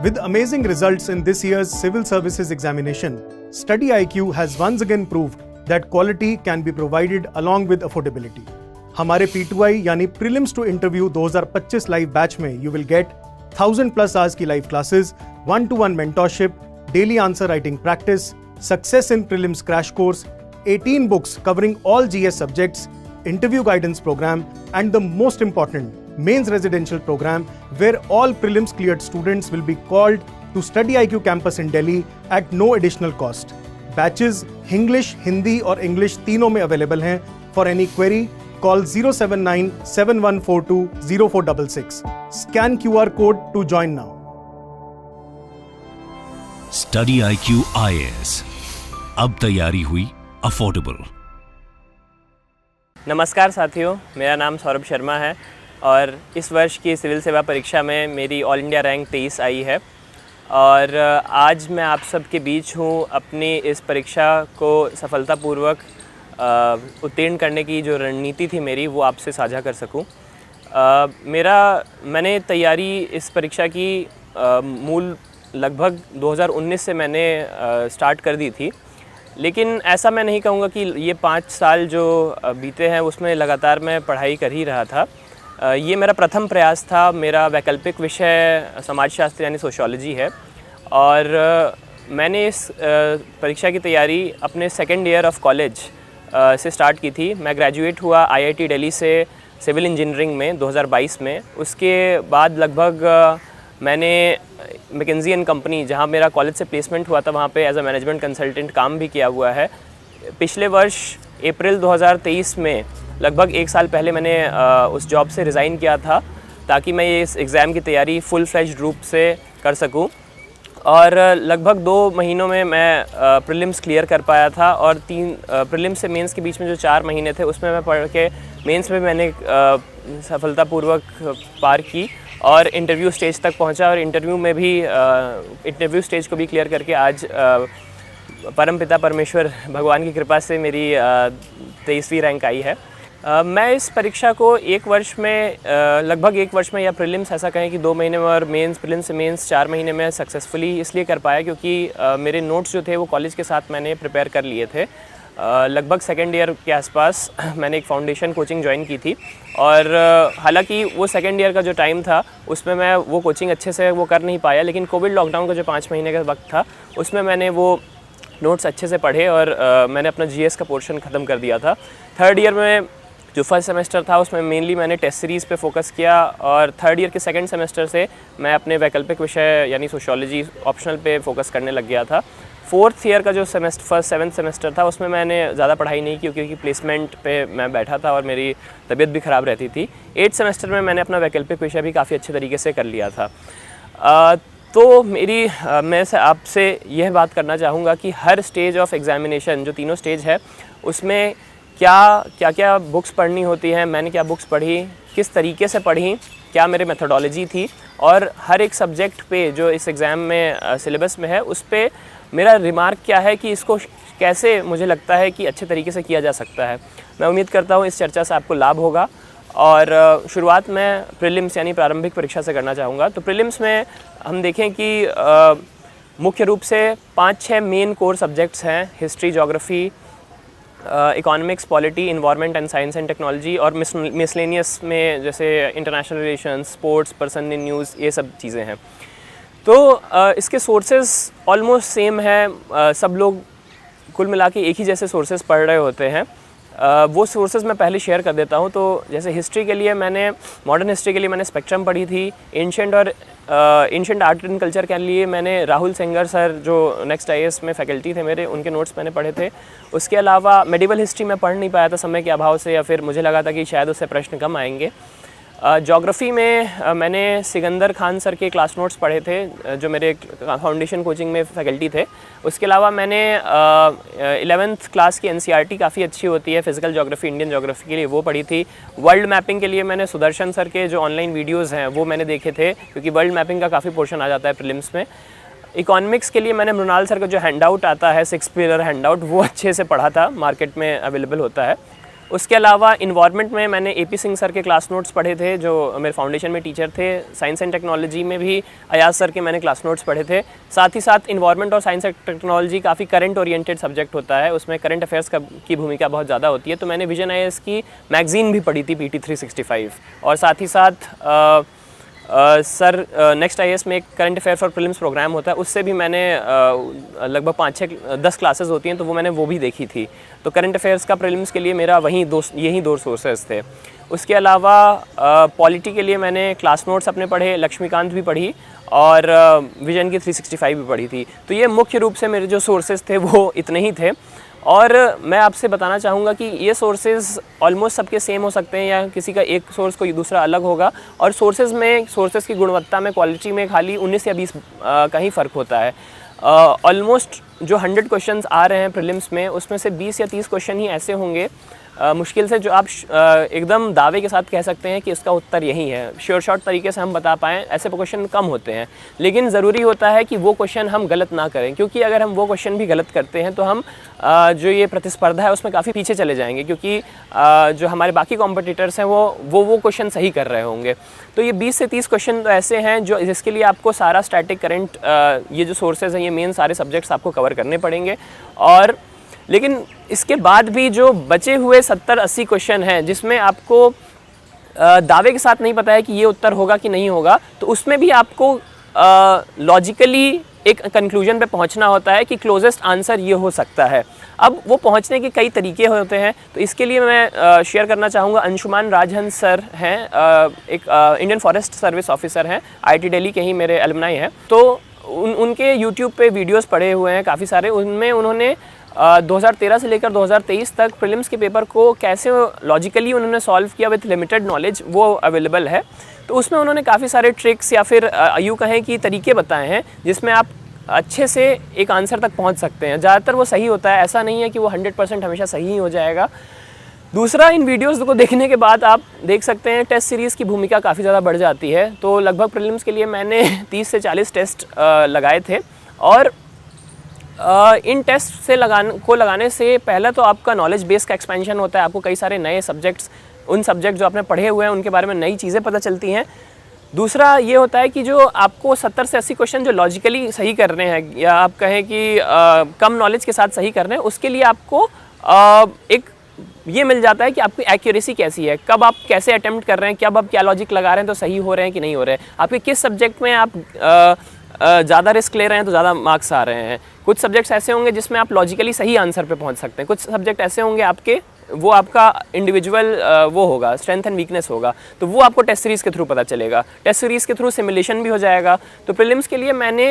With amazing results in this year's civil services examination, Study IQ has once again proved that quality can be provided along with affordability. हमारे P2I यानी Prelims to Interview 2025 live batch में you will get 1000+ hours की live classes, 1-to-1 mentorship, daily answer writing practice, success in prelims crash course, 18 books covering all GS subjects, interview guidance program, and the most important, mains residential program where all prelims cleared students will be called to Study IQ campus in Delhi at no additional cost. Batches English, Hindi और English तीनों में available हैं. For any query, call 079-7142-0466. Scan QR code to join now. Study IQ IAS. अब तैयारी हुई affordable. नमस्कार साथियों, मेरा नाम सौरभ शर्मा है और इस वर्ष की सिविल सेवा परीक्षा में मेरी ऑल इंडिया रैंक 23 आई है और आज मैं आप सबके बीच हूँ अपनी इस परीक्षा को सफलतापूर्वक उत्तीर्ण करने की जो रणनीति थी मेरी वो आपसे साझा कर सकूँ। मैंने तैयारी इस परीक्षा की मूल लगभग 2019 से मैंने स्टार्ट कर दी थी, लेकिन ऐसा मैं नहीं कहूँगा कि ये 5 साल जो बीते हैं उसमें लगातार मैं पढ़ाई कर ही रहा था। ये मेरा प्रथम प्रयास था। मेरा वैकल्पिक विषय समाजशास्त्र यानी सोशियोलॉजी है और मैंने इस परीक्षा की तैयारी अपने सेकेंड ईयर ऑफ कॉलेज से स्टार्ट की थी। मैं ग्रेजुएट हुआ IIT दिल्ली से सिविल इंजीनियरिंग में 2022 में। उसके बाद लगभग मैंने मैकेंजी एंड कंपनी, जहाँ मेरा कॉलेज से प्लेसमेंट हुआ था, वहाँ पे एज अ मैनेजमेंट कंसल्टेंट काम भी किया हुआ है। पिछले वर्ष अप्रैल 2023 में लगभग 1 साल पहले मैंने उस जॉब से रिज़ाइन किया था ताकि मैं इस एग्ज़ाम की तैयारी फुल फ्लेज्ड रूप से कर सकूं और लगभग 2 महीनों में मैं प्रीलिम्स क्लियर कर पाया था और 3 प्रीलिम्स से मेंस के बीच में जो 4 महीने थे उसमें मैं पढ़ के मेंस में मैंने सफलतापूर्वक पार की और इंटरव्यू स्टेज तक पहुंचा और इंटरव्यू स्टेज को भी क्लियर करके आज परमपिता परमेश्वर भगवान की कृपा से मेरी 23वीं रैंक आई है। मैं इस परीक्षा को लगभग 1 वर्ष में या प्रीलिम्स ऐसा कहें कि 2 महीने में और मेंस प्रीलिम्स से मेंस 4 महीने में सक्सेसफुली इसलिए कर पाया क्योंकि मेरे नोट्स जो थे वो कॉलेज के साथ मैंने प्रिपेयर कर लिए थे। लगभग सेकेंड ईयर के आसपास मैंने एक फाउंडेशन कोचिंग ज्वाइन की थी और हालांकि वो सेकेंड ईयर का जो टाइम था उसमें मैं वो कोचिंग अच्छे से वो कर नहीं पाया, लेकिन कोविड लॉकडाउन का जो 5 महीने का वक्त था उसमें मैंने वो नोट्स अच्छे से पढ़े और मैंने अपना GS का पोर्शन ख़त्म कर दिया था। थर्ड ईयर में जो फर्स्ट सेमेस्टर था उसमें मेनली मैंने टेस्ट सीरीज़ पे फोकस किया और थर्ड ईयर के सेकंड सेमेस्टर से मैं अपने वैकल्पिक विषय यानी सोशियोलॉजी ऑप्शनल पे फोकस करने लग गया था। फोर्थ ईयर का जो फर्स्ट 7th सेमेस्टर था उसमें मैंने ज़्यादा पढ़ाई नहीं की क्योंकि प्लेसमेंट पे मैं बैठा था और मेरी तबीयत भी ख़राब रहती थी। 8th सेमेस्टर में मैंने अपना वैकल्पिक विषय भी काफ़ी अच्छे तरीके से कर लिया था। तो मैं आपसे यह बात करना चाहूँगा कि हर स्टेज ऑफ एग्ज़ामिनेशन जो तीनों स्टेज है उसमें क्या बुक्स पढ़नी होती हैं, मैंने क्या बुक्स पढ़ी, किस तरीके से पढ़ी, क्या मेरे मेथोडोलॉजी थी और हर एक सब्जेक्ट पे जो इस एग्ज़ाम में सिलेबस में है उस पे मेरा रिमार्क क्या है कि इसको कैसे मुझे लगता है कि अच्छे तरीके से किया जा सकता है। मैं उम्मीद करता हूँ इस चर्चा से आपको लाभ होगा और शुरुआत मैं प्रीलिम्स यानी प्रारंभिक परीक्षा से करना चाहूँगा। तो प्रीलिम्स में हम देखें कि मुख्य रूप से 5-6 मेन कोर सब्जेक्ट्स हैं, history, geography, economics, polity, environment and science and technology और मिसलेनियस में जैसे international relations, sports, person in news, ये सब चीज़ें हैं। तो इसके सोर्सेज ऑलमोस्ट सेम है, सब लोग कुल मिला के एक ही जैसे सोर्सेज पढ़ रहे होते हैं। वो सोर्सेज मैं पहले शेयर कर देता हूँ। तो जैसे हिस्ट्री के लिए मॉडर्न हिस्ट्री के लिए मैंने स्पेक्ट्रम पढ़ी थी। एंशिएंट आर्ट एंड कल्चर के लिए मैंने राहुल सेंगर सर जो नेक्स्ट IAS में फैकल्टी थे मेरे, उनके नोट्स मैंने पढ़े थे। उसके अलावा मेडिवल हिस्ट्री में पढ़ नहीं पाया था समय के अभाव से या फिर मुझे लगा था कि शायद उससे प्रश्न कम आएंगे। ज्योग्राफ़ी में मैंने सिकंदर खान सर के क्लास नोट्स पढ़े थे जो मेरे फाउंडेशन कोचिंग में फैकल्टी थे। उसके अलावा मैंने 11th क्लास की NCERT काफ़ी अच्छी होती है फिज़िकल ज्योग्राफी, इंडियन ज्योग्राफी के लिए, वो पढ़ी थी। वर्ल्ड मैपिंग के लिए मैंने सुदर्शन सर के जो ऑनलाइन वीडियोज़ हैं वो मैंने देखे थे क्योंकि वर्ल्ड मैपिंग का काफ़ी पोर्शन आ जाता है प्रीलिम्स में। इकोनॉमिक्स के लिए मैंने मृणाल सर का जो हैंडआउट आता है 6 पिलर हैंडआउट, वो अच्छे से पढ़ा था, मार्केट में अवेलेबल होता है। उसके अलावा इन्वायरमेंट में मैंने AP सिंह सर के क्लास नोट्स पढ़े थे, जो मेरे फाउंडेशन में टीचर थे। साइंस एंड टेक्नोलॉजी में भी अयाज सर के मैंने क्लास नोट्स पढ़े थे। साथ ही साथ इन्वायरमेंट और साइंस एंड टेक्नोलॉजी काफ़ी करंट ओरिएंटेड सब्जेक्ट होता है, उसमें करंट अफेयर्स की भूमिका बहुत ज़्यादा होती है। तो मैंने विजन IAS की मैगज़ीन भी पढ़ी थी, PT 365, और साथ ही साथ सर नेक्स्ट IAS में एक current affair for prelims programme होता है, उससे भी मैंने लगभग 5-6-10 क्लासेस होती हैं, तो वो मैंने वो भी देखी थी। तो करंट अफेयर्स का प्रीलिम्स के लिए मेरा यही दो सोर्सेज थे। उसके अलावा पॉलिटी के लिए मैंने क्लास नोट्स अपने पढ़े, लक्ष्मीकांत भी पढ़ी और विजन की 365 भी पढ़ी थी। तो ये मुख्य रूप से मेरे जो सोर्सेज थे वो इतने ही थे। और मैं आपसे बताना चाहूँगा कि ये सोर्सेज़ ऑलमोस्ट सबके सेम हो सकते हैं, या किसी का एक सोर्स कोई दूसरा अलग होगा। और सोर्सेज़ की गुणवत्ता में, क्वालिटी में खाली 19 या 20 का ही फ़र्क होता है। ऑलमोस्ट जो 100 क्वेश्चंस आ रहे हैं प्रीलिम्स में, उसमें से 20 या 30 क्वेश्चन ही ऐसे होंगे मुश्किल से जो आप एकदम दावे के साथ कह सकते हैं कि इसका उत्तर यही है, श्योर शॉर्ट तरीके से हम बता पाएँ, ऐसे क्वेश्चन कम होते हैं। लेकिन ज़रूरी होता है कि वो क्वेश्चन हम गलत ना करें, क्योंकि अगर हम वो क्वेश्चन भी गलत करते हैं तो हम जो ये प्रतिस्पर्धा है उसमें काफ़ी पीछे चले जाएंगे, क्योंकि जो हमारे बाकी कॉम्पिटिटर्स हैं वो क्वेश्चन सही कर रहे होंगे। तो ये 20 से 30 क्वेश्चन तो ऐसे हैं जिसके लिए आपको सारा स्टैटिक करंट, ये जो सोर्सेज हैं, ये मेन सारे सब्जेक्ट्स आपको कवर करने पड़ेंगे। और लेकिन इसके बाद भी जो बचे हुए 70-80 क्वेश्चन हैं, जिसमें आपको दावे के साथ नहीं पता है कि ये उत्तर होगा कि नहीं होगा, तो उसमें भी आपको लॉजिकली एक कंक्लूजन पे पहुंचना होता है कि क्लोजेस्ट आंसर ये हो सकता है। अब वो पहुंचने के कई तरीके होते हैं, तो इसके लिए मैं शेयर करना चाहूँगा। अंशुमान राजहंस सर हैं, एक इंडियन फॉरेस्ट सर्विस ऑफिसर हैं, IIT दिल्ली के ही मेरे एलुमनाई हैं। तो उनके यूट्यूब पे वीडियोस पड़े हुए हैं काफ़ी सारे, उनमें उन्होंने 2013 से लेकर 2023 तक प्रीलिम्स के पेपर को कैसे लॉजिकली उन्होंने सॉल्व किया विथ लिमिटेड नॉलेज, वो अवेलेबल है। तो उसमें उन्होंने काफ़ी सारे ट्रिक्स या फिर यूँ कहें कि तरीके बताए हैं, जिसमें आप अच्छे से एक आंसर तक पहुंच सकते हैं। ज़्यादातर वो सही होता है, ऐसा नहीं है कि वो 100% हमेशा सही ही हो जाएगा। दूसरा, इन वीडियोस को देखने के बाद आप देख सकते हैं टेस्ट सीरीज़ की भूमिका काफ़ी ज़्यादा बढ़ जाती है। तो लगभग प्रीलिम्स के लिए मैंने 30 से 40 टेस्ट लगाए थे, और इन टेस्ट से लगाने से पहले तो आपका नॉलेज बेस का एक्सपेंशन होता है, आपको कई सारे नए सब्जेक्ट्स, उन सब्जेक्ट जो आपने पढ़े हुए हैं उनके बारे में नई चीज़ें पता चलती हैं। दूसरा ये होता है कि जो आपको 70 से 80 क्वेश्चन जो लॉजिकली सही कर रहे हैं, या आप कहें कि कम नॉलेज के साथ सही कर रहे हैं, उसके लिए आपको एक ये मिल जाता है कि आपकी एक्यूरेसी कैसी है, कब आप कैसे अटेम्प्ट कर रहे हैं, कब आप क्या लॉजिक लगा रहे हैं तो सही हो रहे हैं कि नहीं हो रहे हैं, आपके किस सब्जेक्ट में आप ज़्यादा रिस्क ले रहे हैं तो ज़्यादा मार्क्स आ रहे हैं। कुछ सब्जेक्ट्स ऐसे होंगे जिसमें आप लॉजिकली सही आंसर पे पहुंच सकते हैं, कुछ सब्जेक्ट ऐसे होंगे आपके, वो आपका इंडिविजुअल वो होगा, स्ट्रेंथ एंड वीकनेस होगा, तो वो आपको टेस्ट सीरीज़ के थ्रू पता चलेगा। टेस्ट सीरीज़ के थ्रू सिमुलेशन भी हो जाएगा। तो प्रीलिम्स के लिए मैंने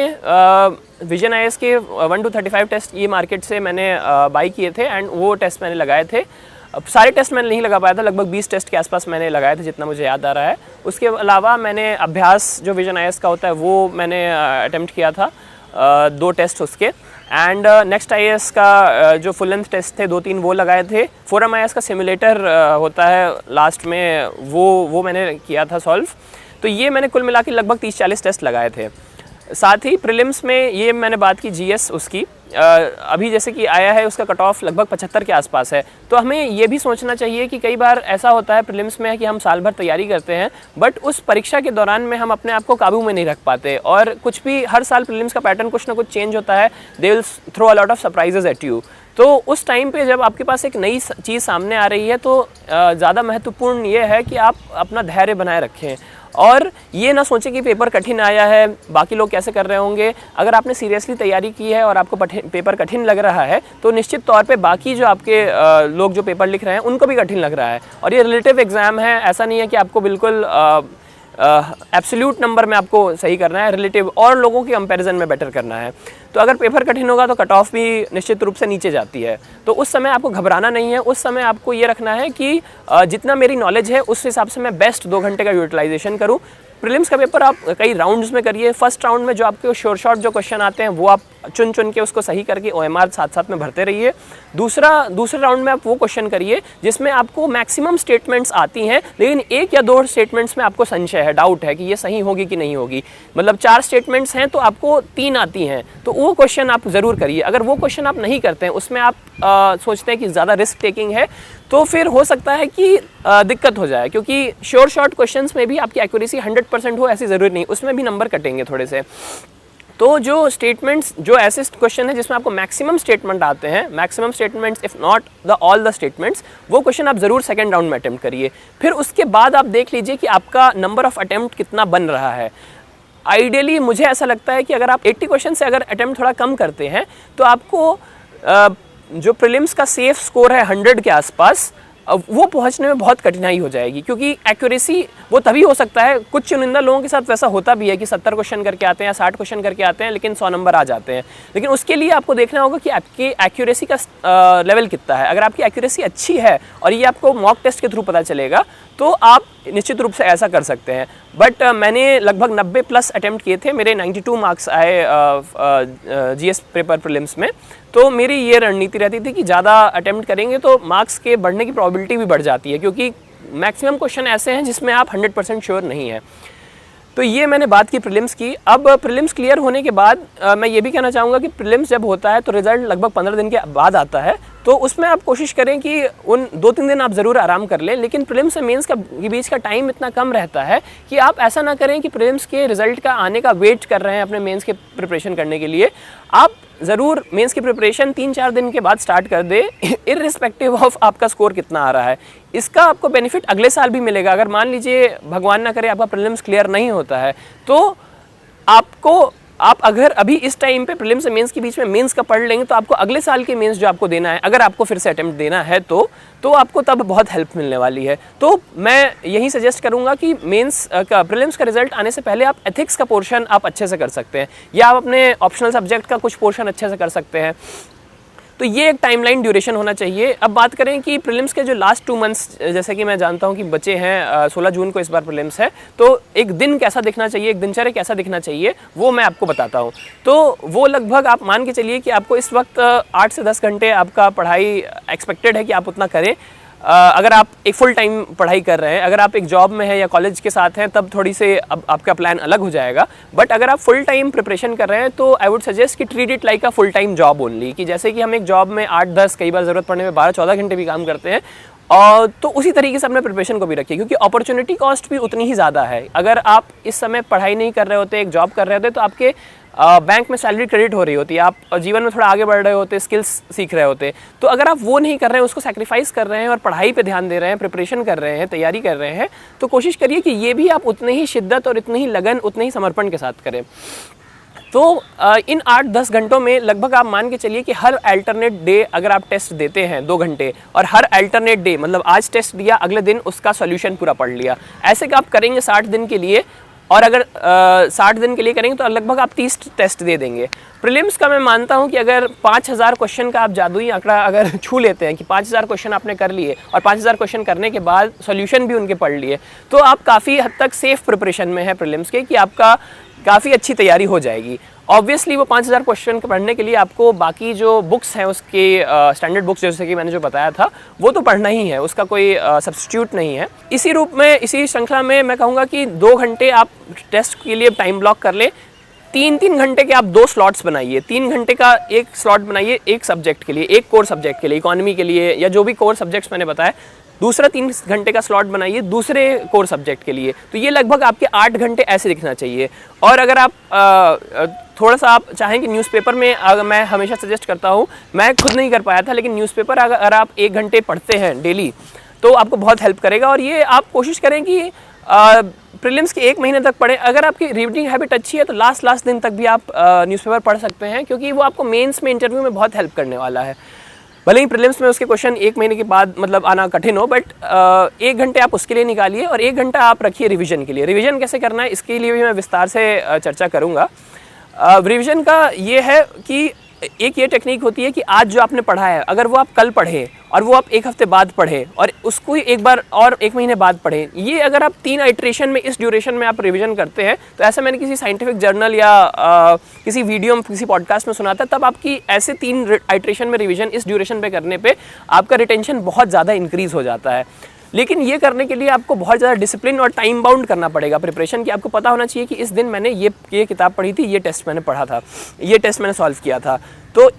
विजन IAS के 1 to 35 टेस्ट ये मार्केट से मैंने बाई किए थे, एंड वो टेस्ट मैंने लगाए थे। अब सारे टेस्ट मैंने नहीं लगा पाया था, लगभग 20 टेस्ट के आसपास मैंने लगाए थे, जितना मुझे याद आ रहा है। उसके अलावा मैंने अभ्यास जो विजन IAS का होता है वो मैंने अटेम्प्ट किया था, 2 टेस्ट उसके। एंड नेक्स्ट IAS का जो फुल लेंथ टेस्ट थे 2-3 वो लगाए थे। फोरम IAS का सिमुलेटर होता है लास्ट में, वो मैंने किया था सॉल्व। तो ये मैंने कुल मिला के लगभग 30-40 टेस्ट लगाए थे। साथ ही प्रीलिम्स में ये मैंने बात की GS उसकी, अभी जैसे कि आया है उसका कट ऑफ लगभग 75 के आसपास है। तो हमें ये भी सोचना चाहिए कि कई बार ऐसा होता है प्रीलिम्स में कि हम साल भर तैयारी करते हैं, बट उस परीक्षा के दौरान में हम अपने आप को काबू में नहीं रख पाते, और कुछ भी हर साल प्रीलिम्स का पैटर्न कुछ ना कुछ चेंज होता है। They will throw a lot of surprises at you. तो उस टाइम पे जब आपके पास एक नई चीज़ सामने आ रही है, तो ज़्यादा महत्वपूर्ण ये है कि आप अपना धैर्य बनाए रखें, और ये ना सोचें कि पेपर कठिन आया है, बाकी लोग कैसे कर रहे होंगे। अगर आपने सीरियसली तैयारी की है और आपको पेपर कठिन लग रहा है, तो निश्चित तौर पे बाकी जो आपके लोग जो पेपर लिख रहे हैं उनको भी कठिन लग रहा है। और ये रिलेटिव एग्ज़ाम है, ऐसा नहीं है कि आपको बिल्कुल एब्सोल्यूट नंबर में आपको सही करना है, रिलेटिव और लोगों के कंपैरिजन में बेटर करना है। तो अगर पेपर कठिन होगा तो कट ऑफ भी निश्चित रूप से नीचे जाती है। तो उस समय आपको घबराना नहीं है, उस समय आपको ये रखना है कि जितना मेरी नॉलेज है उस हिसाब से मैं बेस्ट 2 घंटे का यूटिलाइजेशन करूँ। प्रीलिम्स का पेपर आप कई राउंड्स में करिए। फर्स्ट राउंड में जो आपके श्योर शॉर्ट जो क्वेश्चन आते हैं वो आप चुन के उसको सही करके OMR साथ में भरते रहिए। दूसरे राउंड में आप वो क्वेश्चन करिए जिसमें आपको मैक्सिमम स्टेटमेंट्स आती हैं, लेकिन 1 या 2 स्टेटमेंट्स में आपको संशय है, डाउट है कि ये सही होगी कि नहीं होगी। मतलब 4 स्टेटमेंट्स हैं तो आपको 3 आती हैं, तो वो क्वेश्चन आप ज़रूर करिए। अगर वो क्वेश्चन आप नहीं करते हैं, उसमें आप सोचते हैं कि ज़्यादा रिस्क टेकिंग है, तो फिर हो सकता है कि दिक्कत हो जाए, क्योंकि श्योर शॉर्ट क्वेश्चंस में भी आपकी एक्यूरेसी 100% हो ऐसी ज़रूरी नहीं, उसमें भी नंबर कटेंगे थोड़े से। तो जो स्टेटमेंट्स, जो ऐसे क्वेश्चन है जिसमें आपको मैक्सिमम स्टेटमेंट आते हैं, maximum statements if not the all the statements, वो क्वेश्चन आप ज़रूर सेकंड राउंड में अटेम्प्ट करिए। फिर उसके बाद आप देख लीजिए कि आपका नंबर ऑफ अटेम्प्ट कितना बन रहा है। आइडियली मुझे ऐसा लगता है कि अगर आप 80 क्वेश्चन से अगर अटेम्प्ट थोड़ा कम करते हैं तो आपको जो प्रीलिम्स का सेफ स्कोर है 100 के आसपास, वो पहुंचने में बहुत कठिनाई हो जाएगी, क्योंकि एक्यूरेसी वो तभी हो सकता है, कुछ चुनिंदा लोगों के साथ वैसा होता भी है कि 70 क्वेश्चन करके आते हैं या 60 क्वेश्चन करके आते हैं लेकिन 100 नंबर आ जाते हैं। लेकिन उसके लिए आपको देखना होगा कि आपकी एक्यूरेसी का लेवल कितना है। अगर आपकी एक्यूरेसी अच्छी है और ये आपको मॉक टेस्ट के थ्रू पता चलेगा तो आप निश्चित रूप से ऐसा कर सकते हैं। बट मैंने लगभग 90 प्लस अटेम्प्ट किए थे, मेरे 92 मार्क्स आए जीएस पेपर प्रीलिम्स में। तो मेरी ये रणनीति रहती थी कि ज़्यादा अटेम्प्ट करेंगे तो मार्क्स के बढ़ने की प्रोबेबिलिटी भी बढ़ जाती है, क्योंकि मैक्सिमम क्वेश्चन ऐसे हैं जिसमें आप 100% श्योर नहीं है। तो ये मैंने बात की प्रीलिम्स की। अब प्रीलिम्स क्लियर होने के बाद मैं ये भी कहना चाहूँगा कि प्रीलिम्स जब होता है तो रिजल्ट लगभग 15 दिन के बाद आता है, तो उसमें आप कोशिश करें कि उन 2-3 दिन आप ज़रूर आराम कर लें। लेकिन प्रीलिम्स से मेंस के बीच का टाइम इतना कम रहता है कि आप ऐसा ना करें कि प्रीलिम्स के रिजल्ट का आने का वेट कर रहे हैं अपने मेंस के प्रिपरेशन करने के लिए। आप ज़रूर मेंस की प्रिपरेशन 3-4 दिन के बाद स्टार्ट कर दे, इर्रिस्पेक्टिव ऑफ आपका स्कोर कितना आ रहा है। इसका आपको बेनिफिट अगले साल भी मिलेगा। अगर मान लीजिए भगवान ना करे आपका प्रीलिम्स क्लियर नहीं होता है, तो आप अगर अभी इस टाइम पे प्रीलिम्स और मेंस के बीच में मेंस का पढ़ लेंगे तो आपको अगले साल के मेंस जो आपको देना है, अगर आपको फिर से अटेम्प्ट देना है तो आपको तब बहुत हेल्प मिलने वाली है। तो मैं यही सजेस्ट करूंगा कि मेंस का प्रीलिम्स का रिजल्ट आने से पहले आप एथिक्स का पोर्शन आप अच्छे से कर सकते हैं, या आप अपने ऑप्शनल सब्जेक्ट का कुछ पोर्शन अच्छे से कर सकते हैं। तो ये एक टाइमलाइन ड्यूरेशन होना चाहिए। अब बात करें कि प्रीलिम्स के जो लास्ट 2 मंथ्स, जैसे कि मैं जानता हूं कि बच्चे हैं, 16 जून को इस बार प्रीलिम्स है, तो एक दिन कैसा दिखना चाहिए, एक दिनचर्या कैसा दिखना चाहिए, वो मैं आपको बताता हूं। तो वो लगभग आप मान के चलिए कि आपको इस वक्त 8 से 10 घंटे आपका पढ़ाई एक्सपेक्टेड है कि आप उतना करें। अगर आप एक फुल टाइम पढ़ाई कर रहे हैं, अगर आप एक जॉब में हैं या कॉलेज के साथ हैं, तब थोड़ी से अब आपका प्लान अलग हो जाएगा। बट अगर आप फुल टाइम प्रिपरेशन कर रहे हैं तो आई वुड सजेस्ट कि treat it like a full time job only, कि जैसे कि हम एक जॉब में 8-10, कई बार ज़रूरत पड़ने में 12-14 घंटे भी काम करते हैं, और तो उसी तरीके से अपने प्रिपरेशन को भी रखिए, क्योंकि अपॉर्चुनिटी कॉस्ट भी उतनी ही ज़्यादा है। अगर आप इस समय पढ़ाई नहीं कर रहे होते, एक जॉब कर रहे होते, तो आपके बैंक में सैलरी क्रेडिट हो रही होती है, आप जीवन में थोड़ा आगे बढ़ रहे होते, स्किल्स सीख रहे होते। तो अगर आप वो नहीं कर रहे हैं, उसको सैक्रिफाइस कर रहे हैं और पढ़ाई पे ध्यान दे रहे हैं, प्रिपरेशन कर रहे हैं, तैयारी कर रहे हैं, तो कोशिश करिए कि ये भी आप उतने ही शिद्दत और इतनी ही लगन, उतने ही समर्पण के साथ करें। तो इन 8-10 घंटों में लगभग आप मान के चलिए कि हर अल्टरनेट डे अगर आप टेस्ट देते हैं 2 घंटे, और हर अल्टरनेट डे मतलब आज टेस्ट दिया, अगले दिन उसका सॉल्यूशन पूरा पढ़ लिया, ऐसे कि आप करेंगे 60 दिन के लिए। और अगर 60 दिन के लिए करेंगे तो लगभग आप 30 टेस्ट दे देंगे। प्रीलिम्स का मैं मानता हूं कि अगर 5000 क्वेश्चन का आप जादुई आंकड़ा अगर छू लेते हैं कि 5000 क्वेश्चन आपने कर लिए और 5000 क्वेश्चन करने के बाद सॉल्यूशन भी उनके पढ़ लिए, तो आप काफ़ी हद तक सेफ प्रिपरेशन में है प्रीलिम्स के, कि आपका काफ़ी अच्छी तैयारी हो जाएगी। ऑब्वियसली वो 5000 क्वेश्चन पढ़ने के लिए आपको बाकी जो बुक्स हैं उसके स्टैंडर्ड बुक्स जैसे कि मैंने जो बताया था वो तो पढ़ना ही है, उसका कोई सब्स्टिट्यूट नहीं है। इसी रूप में, इसी श्रृंखला में मैं कहूँगा कि 2 घंटे आप टेस्ट के लिए टाइम ब्लॉक कर लें। 3-3 घंटे के आप 2 स्लॉट्स बनाइए। 3 घंटे का एक स्लॉट बनाइए एक सब्जेक्ट के लिए, एक कोर सब्जेक्ट के लिए, इकोनॉमी के लिए या जो भी कोर सब्जेक्ट्स मैंने बताया। दूसरा 3 घंटे का स्लॉट बनाइए दूसरे कोर सब्जेक्ट के लिए। तो ये लगभग आपके 8 घंटे ऐसे दिखना चाहिए। और अगर आप थोड़ा सा आप चाहें कि न्यूज़पेपर में, अगर मैं हमेशा सजेस्ट करता हूँ, मैं खुद नहीं कर पाया था, लेकिन न्यूज़पेपर अगर आप 1 घंटे पढ़ते हैं डेली तो आपको बहुत हेल्प करेगा। और ये आप कोशिश करें कि प्रीलिम्स के 1 महीने तक पढ़ें। अगर आपकी रीडिंग हैबिट अच्छी है तो लास्ट दिन तक भी आप न्यूज़पेपर पढ़ सकते हैं, क्योंकि वो आपको मेंस में, इंटरव्यू में बहुत हेल्प करने वाला है। भले ही प्रीलिम्स में उसके क्वेश्चन 1 महीने के बाद मतलब आना कठिन हो, बट 1 घंटे आप उसके लिए निकालिए और 1 घंटा आप रखिए रिवीजन के लिए। रिवीजन कैसे करना है इसके लिए भी मैं विस्तार से चर्चा करूँगा। रिवीजन का ये है कि एक ये टेक्निक होती है कि आज जो आपने पढ़ा है, अगर वो आप कल पढ़े और वो आप 1 हफ्ते बाद पढ़े और उसको एक बार और 1 महीने बाद पढ़े, ये अगर आप 3 आइट्रेशन में, इस ड्यूरेशन में आप रिवीजन करते हैं, तो ऐसा मैंने किसी साइंटिफिक जर्नल या किसी वीडियो में, किसी पॉडकास्ट में सुना था, तब आपकी ऐसे 3 आइट्रेशन में रिवीजन इस ड्यूरेशन पे करने पे आपका रिटेंशन बहुत ज़्यादा इंक्रीज़ हो जाता है। लेकिन ये करने के लिए आपको बहुत ज़्यादा डिसिप्लिन और टाइम बाउंड करना पड़ेगा प्रिपरेशन की। आपको पता होना चाहिए कि इस दिन मैंने ये किताब पढ़ी थी, ये टेस्ट मैंने पढ़ा था, ये टेस्ट मैंने सॉल्व किया था। तो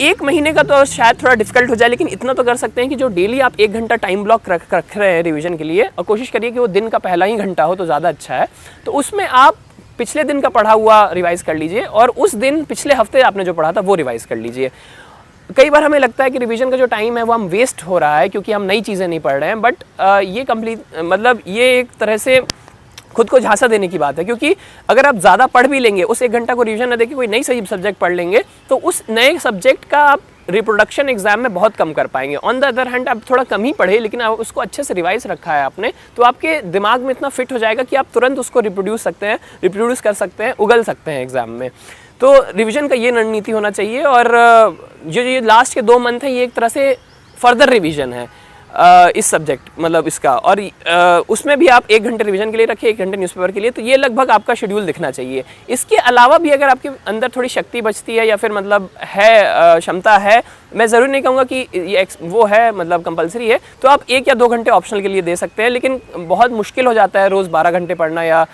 1 महीने का तो शायद थोड़ा डिफिकल्ट हो जाए, लेकिन इतना तो कर सकते हैं कि जो डेली आप 1 घंटा टाइम ब्लॉक रख रहे हैं रिवीजन के लिए, और कोशिश करिए कि वो दिन का पहला ही घंटा हो तो ज़्यादा अच्छा है। तो उसमें आप पिछले दिन का पढ़ा हुआ रिवाइज़ कर लीजिए और उस दिन पिछले हफ्ते आपने जो पढ़ा था वो रिवाइज़ कर लीजिए। कई बार हमें लगता है कि रिवीजन का जो टाइम है वो हम वेस्ट हो रहा है क्योंकि हम नई चीज़ें नहीं पढ़ रहे हैं, बट ये ये एक तरह से खुद को झांसा देने की बात है, क्योंकि अगर आप ज़्यादा पढ़ भी लेंगे, उस 1 घंटा को रिवीजन न देके कोई नई सही सब्जेक्ट पढ़ लेंगे, तो उस नए सब्जेक्ट का आप रिप्रोडक्शन एग्जाम में बहुत कम कर पाएंगे। ऑन द अदर हैंड आप थोड़ा कम ही पढ़े लेकिन आप उसको अच्छे से रिवाइज रखा है आपने, तो आपके दिमाग में इतना फिट हो जाएगा कि आप तुरंत उसको रिप्रोड्यूस कर सकते हैं, उगल सकते हैं एग्जाम में। तो रिवीजन का ये रणनीति होना चाहिए। और जो ये लास्ट के 2 मंथ है ये एक तरह से फर्दर रिवीजन है इस सब्जेक्ट मतलब इसका, और उसमें भी आप 1 घंटे रिवीजन के लिए रखिए, 1 घंटे न्यूज़पेपर के लिए, तो ये लगभग आपका शेड्यूल दिखना चाहिए। इसके अलावा भी अगर आपके अंदर थोड़ी शक्ति बचती है या फिर मतलब है क्षमता है, मैं ज़रूर नहीं कहूँगा कि ये वो है मतलब कंपलसरी है, तो आप 1 या 2 घंटे ऑप्शनल के लिए दे सकते हैं, लेकिन बहुत मुश्किल हो जाता है रोज़ 12 घंटे पढ़ना या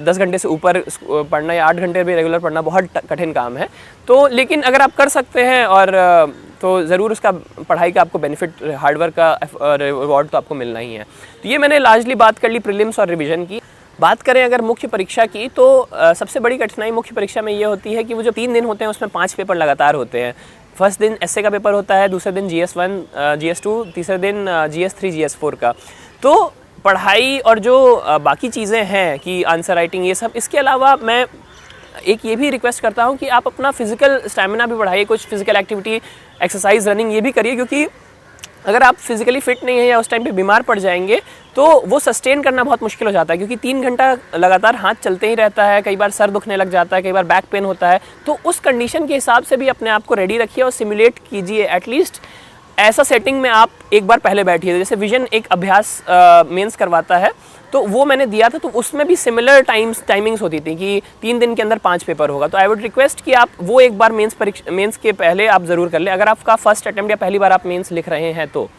10 घंटे से ऊपर पढ़ना या 8 घंटे भी रेगुलर पढ़ना बहुत कठिन काम है। तो लेकिन अगर आप कर सकते हैं और तो ज़रूर उसका पढ़ाई का आपको बेनिफिट, हार्डवर्क का रिवॉर्ड तो आपको मिलना ही है। तो ये मैंने लार्जली बात कर ली प्रीलिम्स और रिवीजन की। बात करें अगर मुख्य परीक्षा की, तो सबसे बड़ी कठिनाई मुख्य परीक्षा में ये होती है कि वो जो 3 दिन होते हैं उसमें 5 पेपर लगातार होते हैं। फर्स्ट दिन एसए का पेपर होता है, दूसरे दिन GS1 GS2, तीसरे दिन GS3 GS4 का। तो पढ़ाई और जो बाकी चीज़ें हैं कि आंसर राइटिंग ये सब, इसके अलावा मैं एक ये भी रिक्वेस्ट करता हूँ कि आप अपना फिजिकल स्टैमिना भी बढ़ाइए, कुछ फिजिकल एक्टिविटी, एक्सरसाइज, रनिंग ये भी करिए, क्योंकि अगर आप फिजिकली फिट नहीं है या उस टाइम पे बीमार पड़ जाएंगे तो वो सस्टेन करना बहुत मुश्किल हो जाता है, क्योंकि 3 घंटा लगातार हाथ चलते ही रहता है, कई बार सर दुखने लग जाता है, कई बार बैक पेन होता है। तो उस कंडीशन के हिसाब से भी अपने आप को रेडी रखिए और सिमुलेट कीजिए। एटलीस्ट ऐसा सेटिंग में आप एक बार पहले बैठिए, जैसे विजन एक अभ्यास मेंस करवाता है, तो वो मैंने दिया था, तो उसमें भी सिमिलर टाइमिंग्स होती थी कि 3 दिन के अंदर 5 पेपर होगा। तो आई वुड रिक्वेस्ट कि आप वो एक बार मेंस के पहले आप ज़रूर कर लें, अगर आपका फर्स्ट अटेम्प्ट या पहली बार आप मेंस लिख रहे हैं तो।